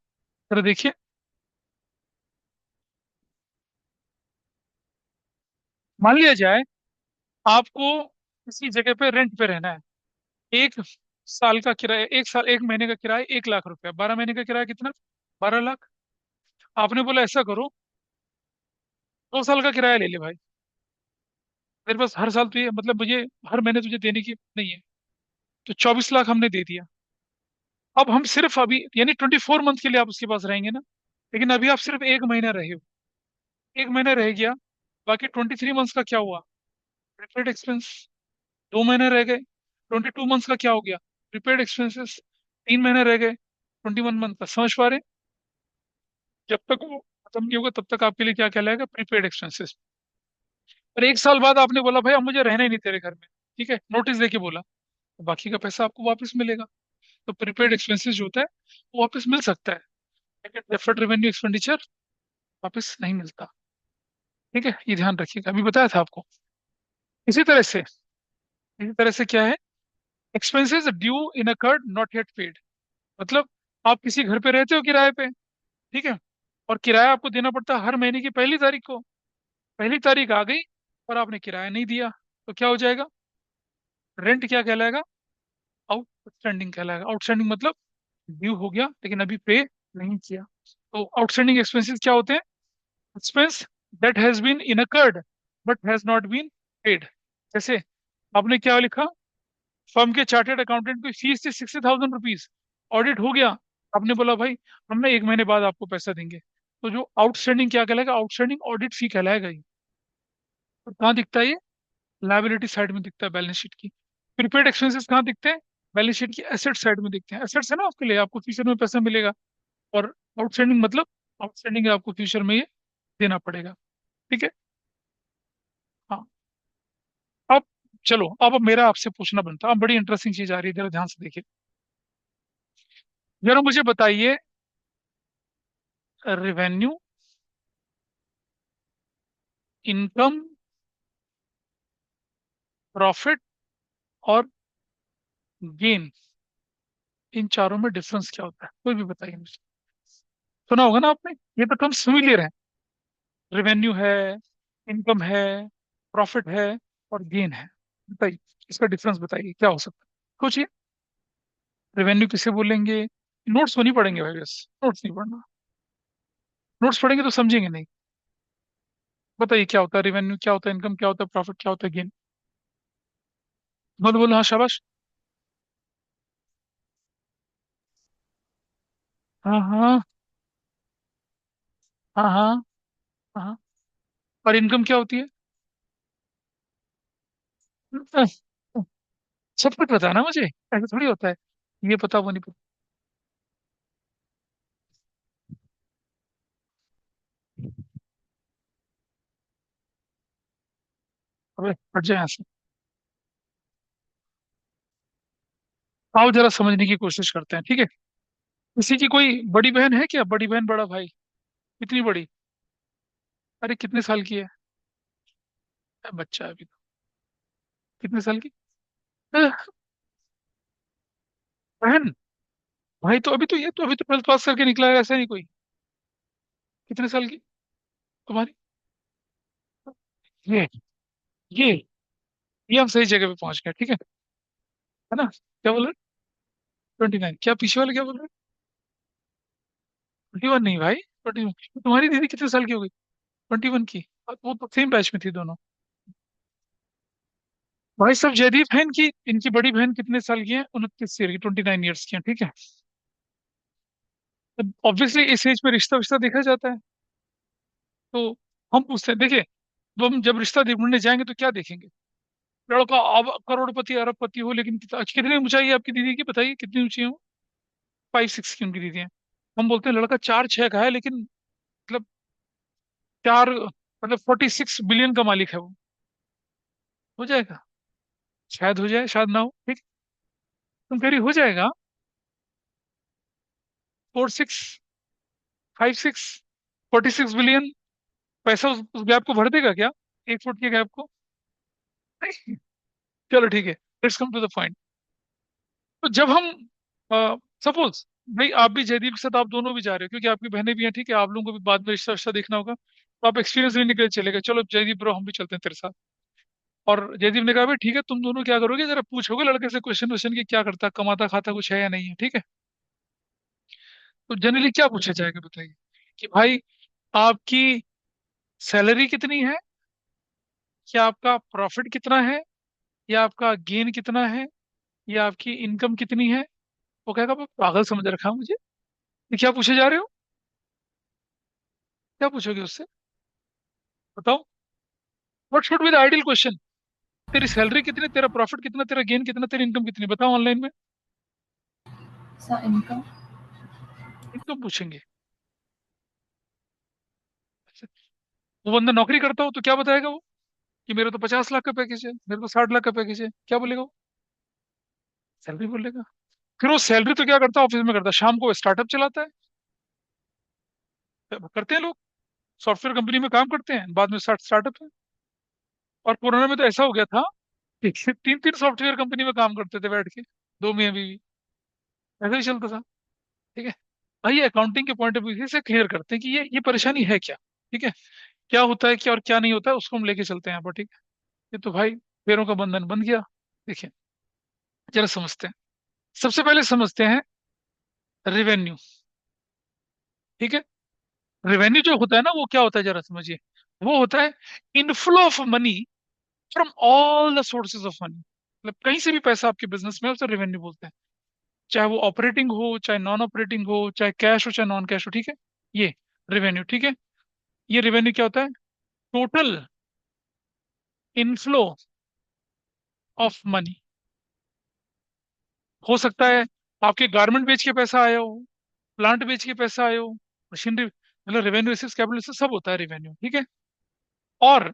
जरा देखिए, मान लिया जाए आपको किसी जगह पे रेंट पे रहना है। एक साल का किराया, एक साल, एक महीने का किराया 1 लाख रुपया, 12 महीने का किराया कितना? 12 लाख। आपने बोला ऐसा करो, 2 साल का किराया ले ले भाई, मेरे पास हर साल तुझे, मतलब मुझे हर महीने तुझे देने की नहीं है, तो 24 लाख हमने दे दिया। अब हम सिर्फ अभी यानी 24 मंथ के लिए आप उसके पास रहेंगे ना, लेकिन अभी आप सिर्फ एक महीना रहे हो, एक महीना रह गया, बाकी 23 मंथ्स का क्या हुआ? Prepaid expense. 2 महीने रह गए, 22 मंथ्स का क्या हो गया? Prepaid expenses. 3 महीने रह गए, 21 मंथ का। समझ पा रहे हैं? जब तक वो खत्म नहीं होगा तब तक आपके लिए क्या कहलाएगा? Prepaid expenses. और एक साल बाद आपने बोला भाई अब मुझे रहना ही नहीं तेरे घर में, ठीक है, नोटिस देके बोला, तो बाकी का पैसा आपको वापस मिलेगा। तो प्रीपेड एक्सपेंसेस जो होता है वो वापस मिल सकता है, लेकिन डेफर्ड रेवेन्यू एक्सपेंडिचर वापस नहीं मिलता, ठीक है। ये ध्यान रखिएगा, अभी बताया था आपको। इसी तरह से, इसी तरह से क्या है, expenses due in occurred not yet paid. मतलब आप किसी घर पे रहते हो किराए पे, ठीक है, और किराया आपको देना पड़ता है हर महीने की पहली तारीख को। पहली तारीख आ गई और आपने किराया नहीं दिया, तो क्या हो जाएगा? रेंट क्या कहलाएगा? आउटस्टैंडिंग कहलाएगा। आउटस्टैंडिंग मतलब ड्यू हो गया लेकिन अभी पे नहीं किया। तो आउटस्टैंडिंग एक्सपेंसेस क्या होते हैं? Expense that has been incurred but has not been paid. जैसे आपने क्या लिखा, फर्म के चार्टर्ड अकाउंटेंट की फीस थी 60,000 रुपीज, ऑडिट हो गया, आपने बोला भाई हम ना एक महीने बाद आपको पैसा देंगे, तो जो आउटस्टैंडिंग क्या कहलाएगा? आउटस्टैंडिंग ऑडिट फी कहलाएगा ही। तो कहाँ दिखता है ये? लाइबिलिटी साइड में दिखता है बैलेंस शीट की। प्रीपेड एक्सपेंसेस कहाँ दिखते हैं? बैलेंस शीट की एसेट साइड में दिखते हैं। एसेट्स है ना आपके लिए, आपको फ्यूचर में पैसा मिलेगा। और आउटस्टैंडिंग मतलब आउटस्टैंडिंग है, आपको फ्यूचर में ये देना पड़ेगा। ठीक है। हाँ। अब चलो, अब मेरा आपसे पूछना बनता है। अब बड़ी इंटरेस्टिंग चीज आ रही है, जरा ध्यान से देखिए। जरा मुझे बताइए, रेवेन्यू, इनकम, प्रॉफिट और गेन, इन चारों में डिफरेंस क्या होता है? कोई भी बताइए मुझे। सुना होगा ना आपने, ये तो टर्म्स फेमिलियर है। रेवेन्यू है, इनकम है, प्रॉफिट है और गेन है। बताइए, इसका डिफरेंस बताइए क्या हो सकता है। सोचिए। रेवेन्यू किसे बोलेंगे? नोट्स तो नहीं पढ़ेंगे भाई, बस नोट्स नहीं पढ़ना। नोट्स पढ़ेंगे तो समझेंगे नहीं। बताइए क्या होता है रेवेन्यू, क्या होता है इनकम, क्या होता है प्रॉफिट, क्या होता है गेन। बोलो बोलो, हाँ शाबाश। हाँ हाँ हाँ हाँ हाँ। और इनकम क्या होती है? अह, सब कुछ पता है ना मुझे, ऐसा थोड़ी होता है। ये पता वो नहीं पता। अबे हट जाए यहाँ से। आओ जरा समझने की कोशिश करते हैं, ठीक है। किसी की कोई बड़ी बहन है क्या? बड़ी बहन, बड़ा भाई? कितनी बड़ी? अरे कितने साल की है? बच्चा है अभी तो। कितने साल की? अह, बहन। भाई तो अभी तो, ये तो अभी तो 12th पास करके निकला है, ऐसा नहीं कोई। कितने साल की तुम्हारी? ये ये ये हम सही जगह पे पहुंच गए, ठीक है ना? क्या बोल रहे? 29? क्या पीछे वाले क्या बोल रहे? 21 नहीं भाई, 21। तुम्हारी दीदी कितने साल की हो गई? 21 की? वो तो सेम बैच में थी दोनों। भाई साहब, जयदीप है इनकी, इनकी बड़ी बहन कितने साल की है? 29 ईयर की, 29 ईयर्स की है, ठीक है। ऑब्वियसली इस एज में रिश्ता विश्ता देखा जाता है। तो हम पूछते हैं, देखिए, तो हम जब रिश्ता ढूंढने जाएंगे तो क्या देखेंगे? लड़का अब करोड़पति अरबपति हो, लेकिन कितनी ऊंचाई है आपकी दीदी की, बताइए कितनी ऊंची हो? 5'6" की उनकी दीदी है। हम बोलते हैं लड़का 4'6" का है, लेकिन मतलब चार, मतलब 46 बिलियन का मालिक है वो। हो जाएगा? शायद हो जाए, शायद ना हो, ठीक। तुम कह रही हो जाएगा? 46, 5'6", 46 बिलियन। पैसा उस गैप को भर देगा क्या? 1 फुट के गैप को? नहीं। चलो ठीक है, let's come to the point. तो जब हम, सपोज भाई आप भी जयदीप के साथ, आप दोनों भी जा रहे हो क्योंकि आपकी बहनें भी हैं, ठीक है, आप लोगों को भी बाद में रिश्ता रिश्ता देखना होगा, तो आप एक्सपीरियंस लेने के लिए चले गए, चलो जयदीप ब्रो हम भी चलते हैं तेरे साथ। और जयदीप ने कहा भाई ठीक है, तुम दोनों क्या करोगे, जरा पूछोगे लड़के से क्वेश्चन क्वेश्चन की, क्या करता, कमाता खाता कुछ है या नहीं है, ठीक है। तो जनरली क्या पूछा जाएगा बताइए? कि भाई आपकी सैलरी कितनी है, या आपका प्रॉफिट कितना है, या आपका गेन कितना है, या आपकी इनकम कितनी है। वो कहेगा "वो पागल समझ रखा है मुझे, ये क्या पूछे जा रहे हो? क्या पूछोगे उससे? बताओ। What should be the ideal question? तेरी सैलरी कितनी, तेरा प्रॉफिट कितना, तेरा गेन कितना, तेरी इनकम कितनी, बताओ ऑनलाइन में। सा इनकम। इनकम पूछेंगे? वो बंदा नौकरी करता हो तो क्या बताएगा वो? कि मेरा तो 50 लाख का पैकेज है, मेरे तो 60 लाख का पैकेज है, क्या बोलेगा वो? सैलरी बोलेगा। फिर वो सैलरी तो क्या करता है, ऑफिस में करता है, शाम को स्टार्टअप चलाता है। करते हैं लोग, सॉफ्टवेयर कंपनी में काम करते हैं, बाद में स्टार्टअप है। और कोरोना में तो ऐसा हो गया था कि तीन तीन सॉफ्टवेयर कंपनी में काम करते थे बैठ के, दो मियां बीवी। ऐसा ही चलता था, ठीक है। आइए अकाउंटिंग के पॉइंट ऑफ व्यू से क्लियर करते हैं कि ये परेशानी है क्या, ठीक है। क्या होता है क्या और क्या नहीं होता है, उसको हम लेके चलते हैं यहाँ पर, ठीक है। ये तो भाई पैरों का बंधन बन गया। देखिए, जरा समझते हैं। सबसे पहले समझते हैं रेवेन्यू, ठीक है। रेवेन्यू जो होता है ना, वो क्या होता है जरा समझिए। वो होता है inflow of money from all the sources of money, मतलब कहीं से भी पैसा आपके बिजनेस में है, उसे रेवेन्यू बोलते हैं। चाहे वो ऑपरेटिंग हो, चाहे नॉन ऑपरेटिंग हो, चाहे कैश हो, चाहे नॉन कैश हो, ठीक है। ये रेवेन्यू, ठीक है। ये रेवेन्यू क्या होता है? Total inflow of money. हो सकता है आपके गारमेंट बेच के पैसा आया हो, प्लांट बेच के पैसा आया हो, मशीनरी। मतलब रेवेन्यू एसेट्स कैपिटल से सब होता है रेवेन्यू, ठीक है। और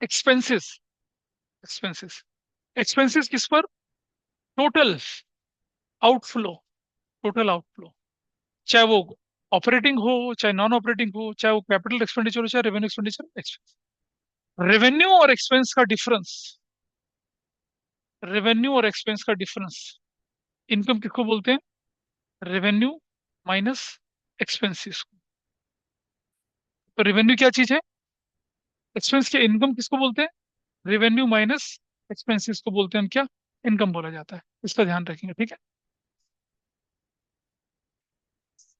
एक्सपेंसेस, एक्सपेंसेस, एक्सपेंसेस किस पर? टोटल आउटफ्लो, टोटल आउटफ्लो, चाहे वो ऑपरेटिंग हो, चाहे नॉन ऑपरेटिंग हो, चाहे वो कैपिटल एक्सपेंडिचर हो, चाहे रेवेन्यू एक्सपेंडिचर, एक्सपेंस। रेवेन्यू और एक्सपेंस का डिफरेंस, रेवेन्यू और एक्सपेंस का डिफरेंस, इनकम किसको बोलते हैं? Revenue minus expenses. तो रेवेन्यू क्या चीज है? एक्सपेंस के, इनकम किसको बोलते हैं? रेवेन्यू माइनस एक्सपेंसेस को बोलते हैं हम क्या? इनकम बोला जाता है। इसका ध्यान रखेंगे, ठीक है।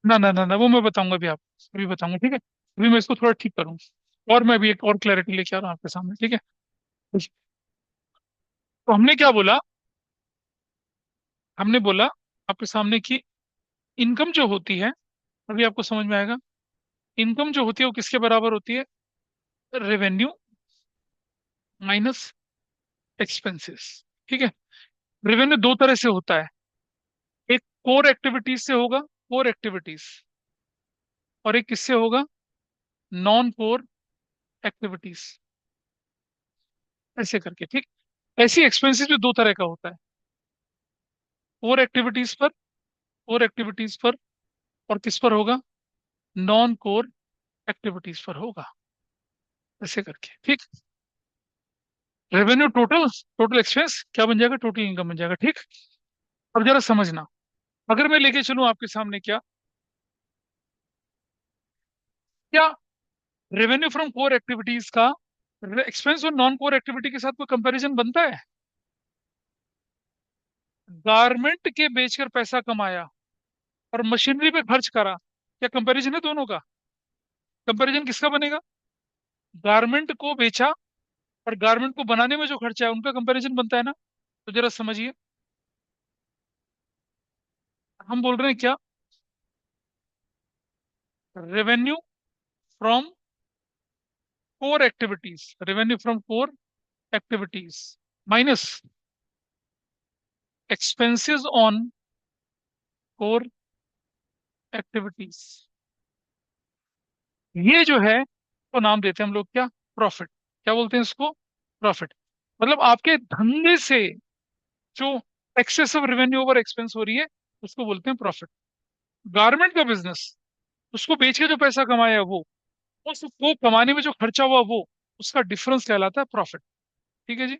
ना ना ना ना, वो मैं बताऊंगा अभी, आप अभी बताऊंगा, ठीक है। अभी मैं इसको थोड़ा ठीक करूँ, और मैं अभी एक और क्लैरिटी लेके आ रहा हूँ आपके सामने, ठीक है। तो हमने क्या बोला? हमने बोला आपके सामने कि इनकम जो होती है, अभी आपको समझ में आएगा, इनकम जो होती है वो किसके बराबर होती है? रेवेन्यू माइनस एक्सपेंसेस, ठीक है। रेवेन्यू दो तरह से होता है, एक कोर एक्टिविटीज से होगा, कोर एक्टिविटीज, और एक किससे होगा? नॉन कोर एक्टिविटीज, ऐसे करके, ठीक। ऐसी एक्सपेंसेस भी दो तरह का होता है, कोर एक्टिविटीज पर, कोर एक्टिविटीज पर, और किस पर होगा? नॉन कोर एक्टिविटीज पर होगा, ऐसे करके, ठीक। रेवेन्यू टोटल, टोटल एक्सपेंस क्या बन जाएगा? टोटल इनकम बन जाएगा, ठीक। अब जरा समझना, अगर मैं लेके चलूं आपके सामने क्या, क्या रेवेन्यू फ्रॉम कोर एक्टिविटीज का एक्सपेंस और नॉन कोर एक्टिविटी के साथ कोई कंपैरिजन बनता है? गारमेंट के बेचकर पैसा कमाया और मशीनरी पे खर्च करा, क्या कंपैरिजन है दोनों का? कंपैरिजन किसका बनेगा? गारमेंट को बेचा और गारमेंट को बनाने में जो खर्चा है उनका कंपैरिजन बनता है ना। तो जरा समझिए, हम बोल रहे हैं क्या? Revenue from core activities, revenue from core activities minus expenses on core activities, ये जो है तो नाम देते हैं हम लोग क्या? प्रॉफिट। क्या बोलते हैं इसको? प्रॉफिट। मतलब आपके धंधे से जो एक्सेसिव रेवेन्यू ओवर एक्सपेंस हो रही है, उसको बोलते हैं प्रॉफिट। गारमेंट का बिजनेस, उसको बेच के जो पैसा कमाया वो, उसको कमाने में जो खर्चा हुआ वो, उसका डिफरेंस कहलाता है प्रॉफिट, ठीक है जी।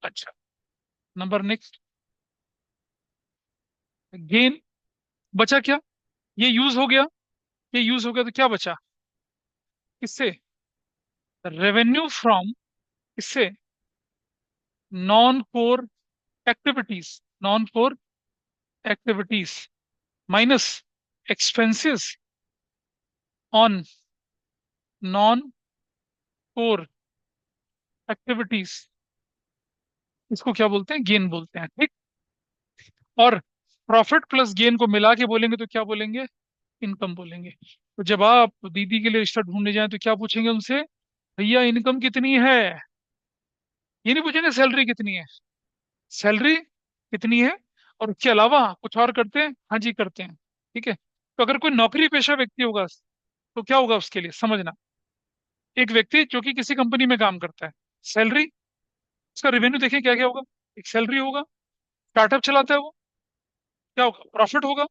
अच्छा, नंबर नेक्स्ट, गेन। बचा क्या? ये यूज हो गया, ये यूज हो गया, तो क्या बचा? किससे? रेवेन्यू फ्रॉम, किससे? Non core activities, non core activities minus expenses on non core activities, इसको क्या बोलते हैं? गेन बोलते हैं, ठीक। और प्रॉफिट प्लस गेन को मिला के बोलेंगे तो क्या बोलेंगे? इनकम बोलेंगे। तो जब आप दीदी के लिए रिश्ता ढूंढने जाएं तो क्या पूछेंगे उनसे? भैया इनकम कितनी है? ये नहीं पूछेंगे सैलरी कितनी है। सैलरी कितनी है, और उसके अलावा कुछ और करते हैं? हाँ जी करते हैं, ठीक है। तो अगर कोई नौकरी पेशा व्यक्ति होगा तो क्या होगा उसके लिए, समझना। एक व्यक्ति जो कि किसी कंपनी में काम करता है, सैलरी, उसका रेवेन्यू देखें क्या क्या होगा? एक सैलरी होगा, स्टार्टअप चलाता है वो, क्या होगा? प्रॉफिट होगा।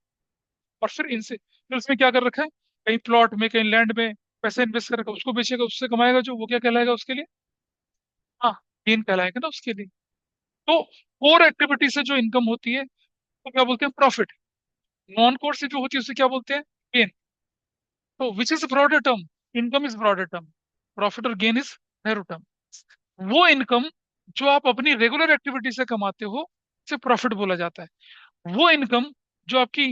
और फिर इनसे, फिर उसमें क्या कर रखा है? कहीं प्लॉट में, कहीं लैंड में पैसा इन्वेस्ट कर रखा है, उसको बेचेगा, उससे कमाएगा जो, वो क्या कहलाएगा उसके लिए? हाँ, गेन कहलाएगा ना उसके लिए। तो कोर एक्टिविटी से जो इनकम होती है तो क्या बोलते हैं? प्रॉफिट। नॉन कोर से जो होती है उसे क्या बोलते हैं? गेन। तो which is broader term? Income is broader term, profit और गेन इज नैरो टर्म। वो इनकम जो आप अपनी रेगुलर एक्टिविटी से कमाते हो, उसे प्रॉफिट बोला जाता है। वो इनकम जो आपकी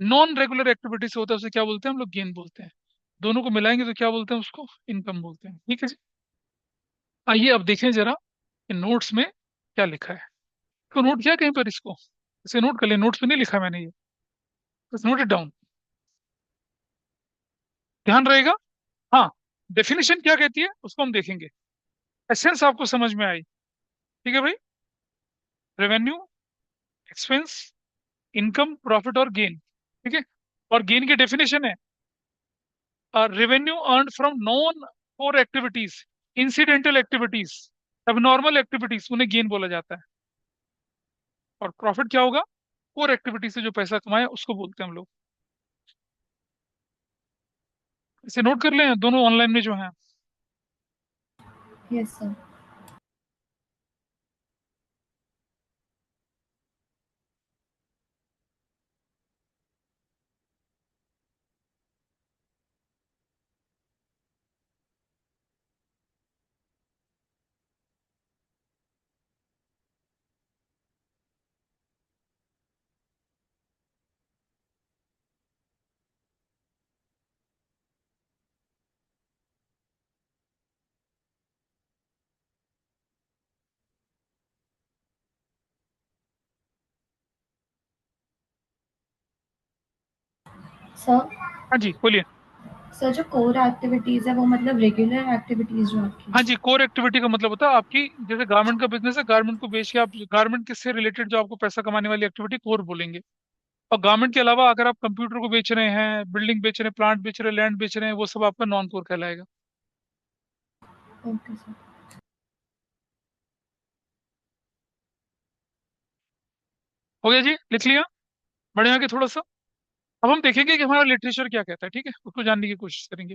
नॉन रेगुलर एक्टिविटी से होता है, उसे क्या बोलते हैं हम लोग? गेन बोलते हैं। दोनों को मिलाएंगे तो क्या बोलते हैं उसको? इनकम बोलते हैं, ठीक है जी। आइए अब देखें जरा कि नोट्स में क्या लिखा है। तो नोट किया कहीं पर इसको? इसे नोट कर ले, नोट्स पे नहीं लिखा मैंने ये, बस नोट इट डाउन, ध्यान रहेगा। हाँ, डेफिनेशन क्या कहती है उसको हम देखेंगे, एसेंस आपको समझ में आई, ठीक है भाई। रेवेन्यू, एक्सपेंस, इनकम, प्रॉफिट और गेन, ठीक है। और गेन की डेफिनेशन है revenue earn from non core activities, incidental activities, abnormal activities, उन्हें गेन बोला जाता है। और प्रॉफिट क्या होगा? कोर एक्टिविटी से जो पैसा कमाए उसको बोलते हैं हम लोग। इसे नोट कर लें, दोनों ऑनलाइन में जो है। Yes, sir. सर, हाँ जी बोलिए। सर जो कोर एक्टिविटीज है वो मतलब रेगुलर एक्टिविटीज जो आपकी। हाँ जी, कोर एक्टिविटी का मतलब होता है आपकी, जैसे गारमेंट का बिजनेस है, गारमेंट को बेच के आप गारमेंट किससे रिलेटेड जो आपको पैसा कमाने वाली एक्टिविटी कोर बोलेंगे। और गारमेंट के अलावा अगर आप कंप्यूटर को बेच रहे हैं, बिल्डिंग बेच रहे हैं, प्लांट बेच रहे हैं, लैंड बेच रहे हैं, वो सब आपका नॉन कोर कहलाएगा। Okay sir. हो गया जी, लिख लिया? बढ़िया आगे थोड़ा सा। अब हम देखेंगे कि हमारा लिटरेचर क्या कहता है, ठीक है, उसको जानने की कोशिश करेंगे।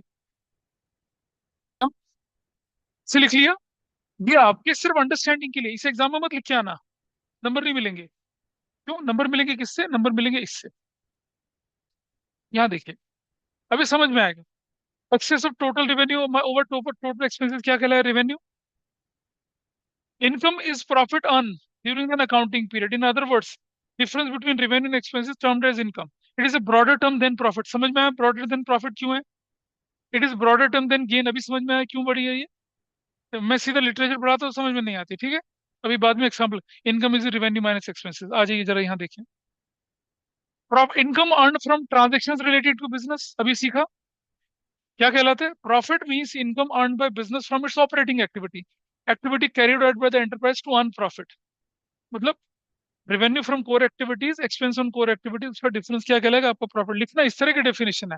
हाँ, इसे लिख लिया। ये आपके सिर्फ अंडरस्टैंडिंग के लिए, इसे एग्जाम में मत लिख के आना, नंबर नहीं मिलेंगे। क्यों नंबर मिलेंगे? किससे नंबर मिलेंगे? इससे। यहाँ देखिए, अभी समझ में आएगा। Excess of total revenue over total expenses क्या कहलाए? Revenue. Income is profit earn during an accounting period. In other words, difference between revenue and expenses termed as income. It is a broader term than profit. समझ में आया broader than profit क्यों है? It is broader term than gain. अभी समझ में आया क्यों बड़ी है ये? तो मैं सीधा लिटरेचर पढ़ाता हूँ, समझ में नहीं आती, ठीक है। अभी बाद में example. Income is revenue minus expenses. आ जाइए जरा यहाँ देखिए। Income earn from transaction related to business, अभी सीखा। क्या कहलाते हैं? Profit means income earn by business from its operating activity, activity carried out by the enterprise to earn profit. मतलब revenue from core activities, expense on core activities, उसका difference क्या कहलाएगा? आपको प्रॉफिट लिखना। इस तरह की डेफिनेशन है।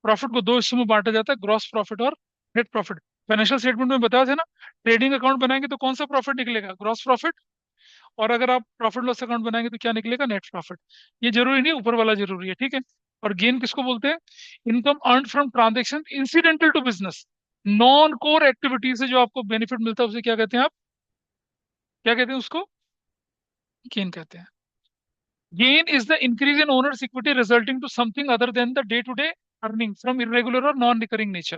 प्रॉफिट को दो हिस्सों में बांटा जाता है, ग्रॉस प्रॉफिट और नेट प्रॉफिट। फाइनेंशियल स्टेटमेंट में बताया था ना, ट्रेडिंग अकाउंट बनाएंगे तो कौन सा प्रॉफिट निकलेगा? Gross profit. और अगर आप प्रॉफिट लॉस अकाउंट बनाएंगे तो क्या निकलेगा? Net profit. ये जरूरी नहीं, ऊपर वाला जरूरी है, ठीक है। और गेन किसको बोलते हैं? Income earn from transaction incidental to business, non core activity से जो आपको बेनिफिट मिलता है उसे क्या कहते हैं आप? क्या कहते हैं उसको? गेन कहते हैं। Gain is the increase in owner's equity resulting to something other than the day-to-day earning from irregular or non-recurring nature.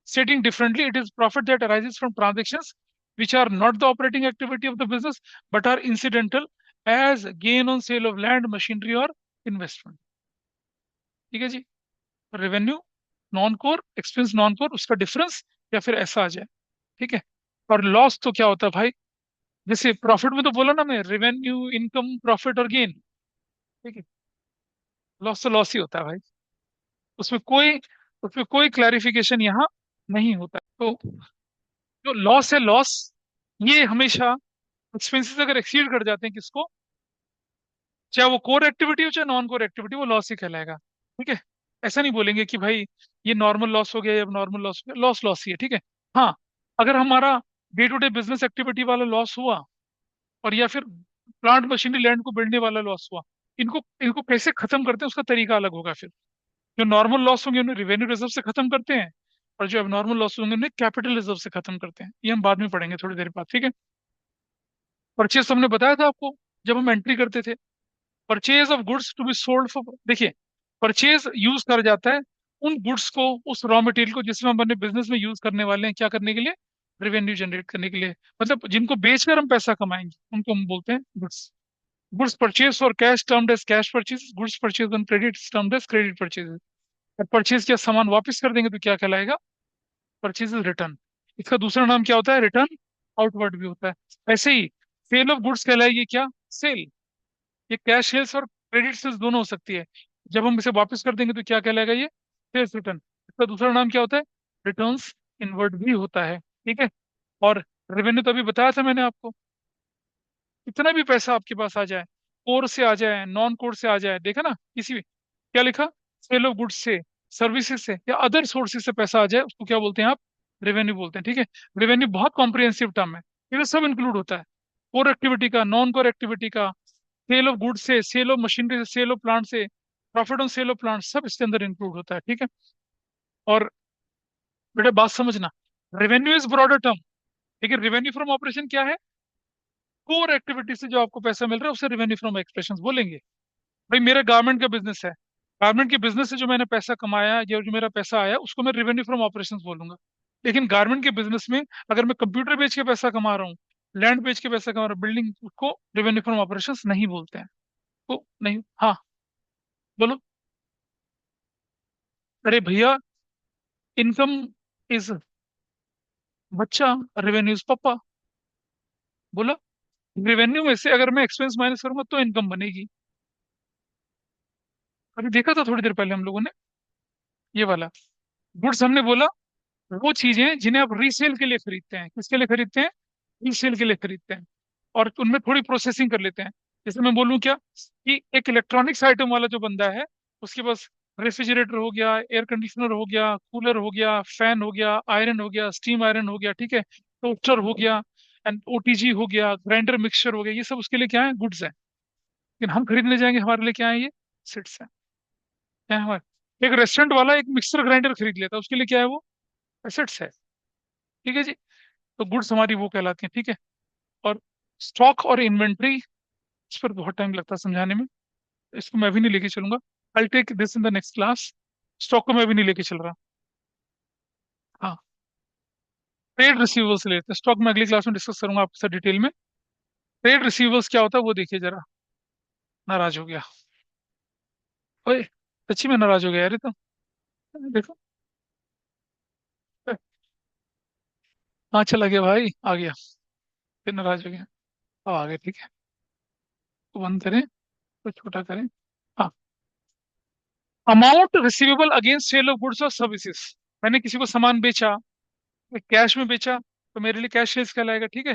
Stating differently, it is profit that arises from transactions which are not the operating activity of the business but are incidental, as gain on sale of land, machinery or investment. ठीक है जी। Revenue non core, expense non core, उसका difference या फिर ऐसा आ जाए, ठीक है। और लॉस तो क्या होता है भाई? जैसे प्रॉफिट में तो बोला ना मैं, रेवेन्यू, इनकम, प्रॉफिट और गेन, ठीक है। लॉस तो लॉस ही होता है भाई। उसमें कोई उसमें कोई क्लैरिफिकेशन यहाँ नहीं होता। तो जो लॉस है, लॉस ये हमेशा, एक्सपेंसेस अगर एक्सीड कर जाते हैं किसको, चाहे वो कोर एक्टिविटी हो चाहे नॉन कोर एक्टिविटी, वो लॉस ही कहलाएगा, ठीक है। ऐसा नहीं बोलेंगे कि भाई ये नॉर्मल लॉस हो गया या नॉर्मल लॉस हो गया, लॉस लॉस ही है, ठीक है। हाँ, अगर हमारा day to day business activity वाला लॉस हुआ, और या फिर प्लांट मशीनरी लैंड को बिल्डने वाला लॉस हुआ, इनको इनको कैसे खत्म करते हैं उसका तरीका अलग होगा फिर। जो नॉर्मल लॉस होंगे उन्हें रेवेन्यू रिजर्व से खत्म करते हैं, और जो एबनॉर्मल लॉस होंगे उन्हें कैपिटल रिजर्व से खत्म करते हैं। ये हम बाद में पढ़ेंगे थोड़ी देर बाद, ठीक है। परचेज हमने बताया था आपको जब हम एंट्री करते थे। Purchase of goods to be sold for, देखिए, परचेज यूज कर जाता है उन गुड्स को, उस रॉ मटेरियल को जिसमें हम अपने बिजनेस में यूज करने वाले हैं, क्या करने के लिए? रेवेन्यू जनरेट करने के लिए। मतलब जिनको बेचकर हम पैसा कमाएंगे उनको हम बोलते हैं goods. Goods purchase for cash termed as cash purchase, goods purchase on credit termed as credit purchase. और परचेज किया सामान वापस कर देंगे तो क्या कहलाएगा? Purchase is return. इसका दूसरा नाम क्या होता है? रिटर्न आउटवर्ड भी होता है। ऐसे ही सेल ऑफ गुड्स कहलाएगी क्या? सेल। ये कैश सेल्स और क्रेडिट सेल्स दोनों हो सकती है। जब हम इसे वापस कर देंगे तो क्या कहलाएगा? ये सेल्स रिटर्न। इसका दूसरा नाम क्या होता है? रिटर्न्स इनवर्ड भी होता है, ठीक है। और रेवेन्यू तो अभी बताया था मैंने आपको। कितना भी पैसा आपके पास आ जाए, कोर से आ जाए, नॉन कोर से आ जाए, देखा ना किसी भी, क्या लिखा? सेल ऑफ गुड्स से सर्विसेज से या अदर सोर्सेज से पैसा आ जाए उसको क्या बोलते हैं आप? रेवेन्यू बोलते हैं, ठीक है। रेवेन्यू बहुत कॉम्प्रिहेंसिव टर्म है, इसमें सब इंक्लूड होता है, कोर एक्टिविटी का, नॉन कोर एक्टिविटी का, सेल ऑफ गुड्स से, सेल ऑफ मशीनरी से, सेल ऑफ प्लांट से, profit on sale of plant, सब इसके अंदर इंक्लूड होता है, ठीक है। और बेटा बात समझना, रेवेन्यू इज ब्रॉडर टर्म, ठीक है। रेवेन्यू फ्रॉम ऑपरेशन क्या है? कोर एक्टिविटी से जो आपको पैसा मिल रहा है उसे रेवेन्यू फ्रॉम ऑपरेशन बोलेंगे। भाई मेरा गारमेंट का बिजनेस है, गारमेंट के बिजनेस से जो मैंने पैसा कमाया या जो मेरा पैसा आया उसको मैं रेवेन्यू फ्रॉम ऑपरेशंस बोलूंगा। लेकिन गारमेंट के बिजनेस में अगर मैं कंप्यूटर बेच के पैसा कमा रहा हूँ, लैंड बेच के पैसा कमा रहा हूँ, बिल्डिंग, उसको रेवेन्यू फ्रॉम ऑपरेशंस नहीं बोलते हैं। तो नहीं, हाँ, बोलो। अरे भैया, इनकम इज बच्चा, रेवेन्यू इज पापा, बोला। रेवेन्यू में से अगर मैं एक्सपेंस माइनस करूंगा तो इनकम बनेगी। अभी देखा था थोड़ी देर पहले हम लोगों ने ये वाला। गुड्स हमने बोला वो चीजें जिन्हें आप रीसेल के लिए खरीदते हैं, किसके लिए खरीदते हैं? रीसेल के लिए खरीदते हैं, और उनमें थोड़ी प्रोसेसिंग कर लेते हैं। जैसे मैं बोलूँ क्या, कि एक इलेक्ट्रॉनिक्स आइटम वाला जो बंदा है, उसके पास रेफ्रिजरेटर हो गया, एयर कंडीशनर हो गया, कूलर हो गया, फैन हो गया, आयरन हो गया, स्टीम आयरन हो गया, ठीक है, टोस्टर हो गया, एंड ओटीजी हो गया, ग्राइंडर मिक्सचर हो गया, ये सब उसके लिए क्या है? गुड्स है। लेकिन हम खरीदने जाएंगे, हमारे लिए क्या है ये? सिट्स है। क्या है हमारे? एक रेस्टोरेंट वाला एक मिक्सर ग्राइंडर खरीद लेता है, उसके लिए क्या है वो? एसेट्स है, ठीक है जी। तो गुड्स हमारी वो कहलाती हैं, ठीक है। और स्टॉक और इन्वेंट्री, इस पर बहुत टाइम लगता है समझाने में, इसको मैं भी नहीं लेके चलूंगा। I take this in the next class. Stock को मैं भी नहीं लेके चल रहा। हाँ, ट्रेड रिसीवेबल्स से लेते हैं, स्टॉक में अगली क्लास में डिस्कस करूंगा आपके साथ डिटेल में। ट्रेड रिसीवेबल्स क्या होता है वो देखिए जरा। नाराज हो गया, ओए, सच्ची में नाराज हो गया यार ये तो। देखो, हाँ चला गया भाई, आ गया, फिर नाराज हो गया। अब आ गया, ठीक है। तो बंद करें, तो छोटा करें। हाँ, amount receivable against sale of goods और सर्विसेज। मैंने किसी को सामान बेचा, कैश में बेचा, तो मेरे लिए कैश सेल्स कहलाएगा, ठीक है।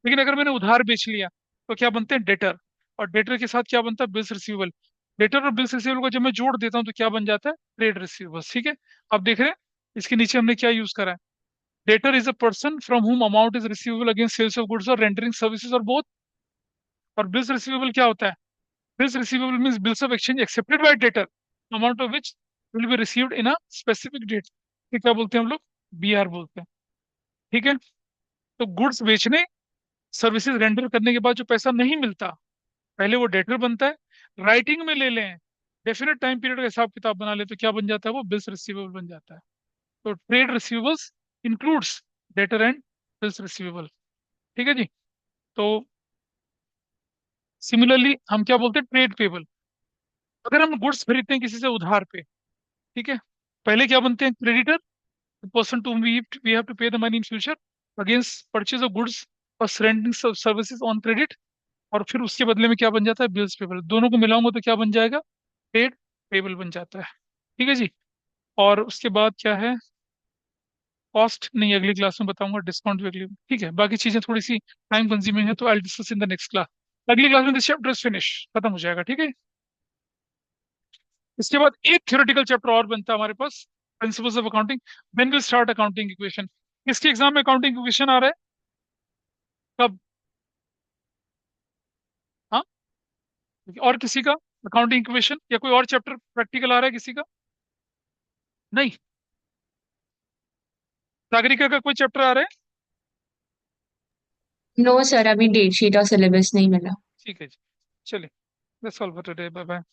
लेकिन अगर मैंने उधार बेच लिया तो क्या बनते हैं? डेटर। और डेटर के साथ क्या बनता है? Bills receivable. डेटर और बिल्स रिसीवेबल को जब मैं जोड़ देता हूँ तो क्या बन जाता है? ट्रेड रिसीवेबल्स, ठीक है। अब देख रहे हैं इसके नीचे हमने क्या यूज करा है? Debtor is a person from whom amount is receivable against sales of goods और रेंडरिंग सर्विसेज और बोथ। और बिल्स रिसीवेबल क्या होता है? Bills receivable means bills of exchange accepted by debtor, amount of which will be received in a specific date. ये क्या बोलते हैं हम लोग? बीआर बोलते हैं, ठीक है। तो गुड्स बेचने, सर्विसेज रेंडर करने के बाद जो पैसा नहीं मिलता, पहले वो डेटर बनता है। राइटिंग में ले लें, डेफिनेट टाइम पीरियड का हिसाब किताब बना ले, तो क्या बन जाता है? वो बिल्स रिसीवेबल बन जाता है। तो trade receivables includes debtor and bills receivable, ठीक है जी। तो सिमिलरली हम क्या बोलते हैं? Trade payable. अगर हम गुड्स खरीदते हैं किसी से उधार पे, ठीक है, पहले क्या बनते हैं? Creditor, person to we have to pay the money in future against purchase of goods और रेंटिंग सर्विसेज ऑन क्रेडिट। और फिर उसके बदले में क्या बन जाता है? Bills payable. दोनों को मिलाऊंगा तो क्या बन जाएगा? ट्रेड पेबल बन जाता है, ठीक है जी। और उसके बाद क्या है? कॉस्ट नहीं, अगली क्लास में बताऊंगा, डिस्काउंट भी अगली, ठीक है। बाकी चीजें थोड़ी सी टाइम कंज्यूमिंग है, तो I discuss in the next class. अगली क्लास में दिस चैप्टर इज फिनिश, खत्म हो जाएगा, ठीक है। इसके बाद एक थ्योरेटिकल चैप्टर और बनता है हमारे पास, principles of accounting. When will start accounting equation. किसके एग्जाम में अकाउंटिंग इक्वेशन आ रहा है? कब? हाँ, और किसी का अकाउंटिंग इक्वेशन या कोई और चैप्टर प्रैक्टिकल आ रहा है किसी का? नहीं। नागरिका का कोई चैप्टर आ रहा है? नो सर, अभी डेट शीट और सिलेबस नहीं मिला। ठीक है जी, चलिए, that's all for today, bye bye.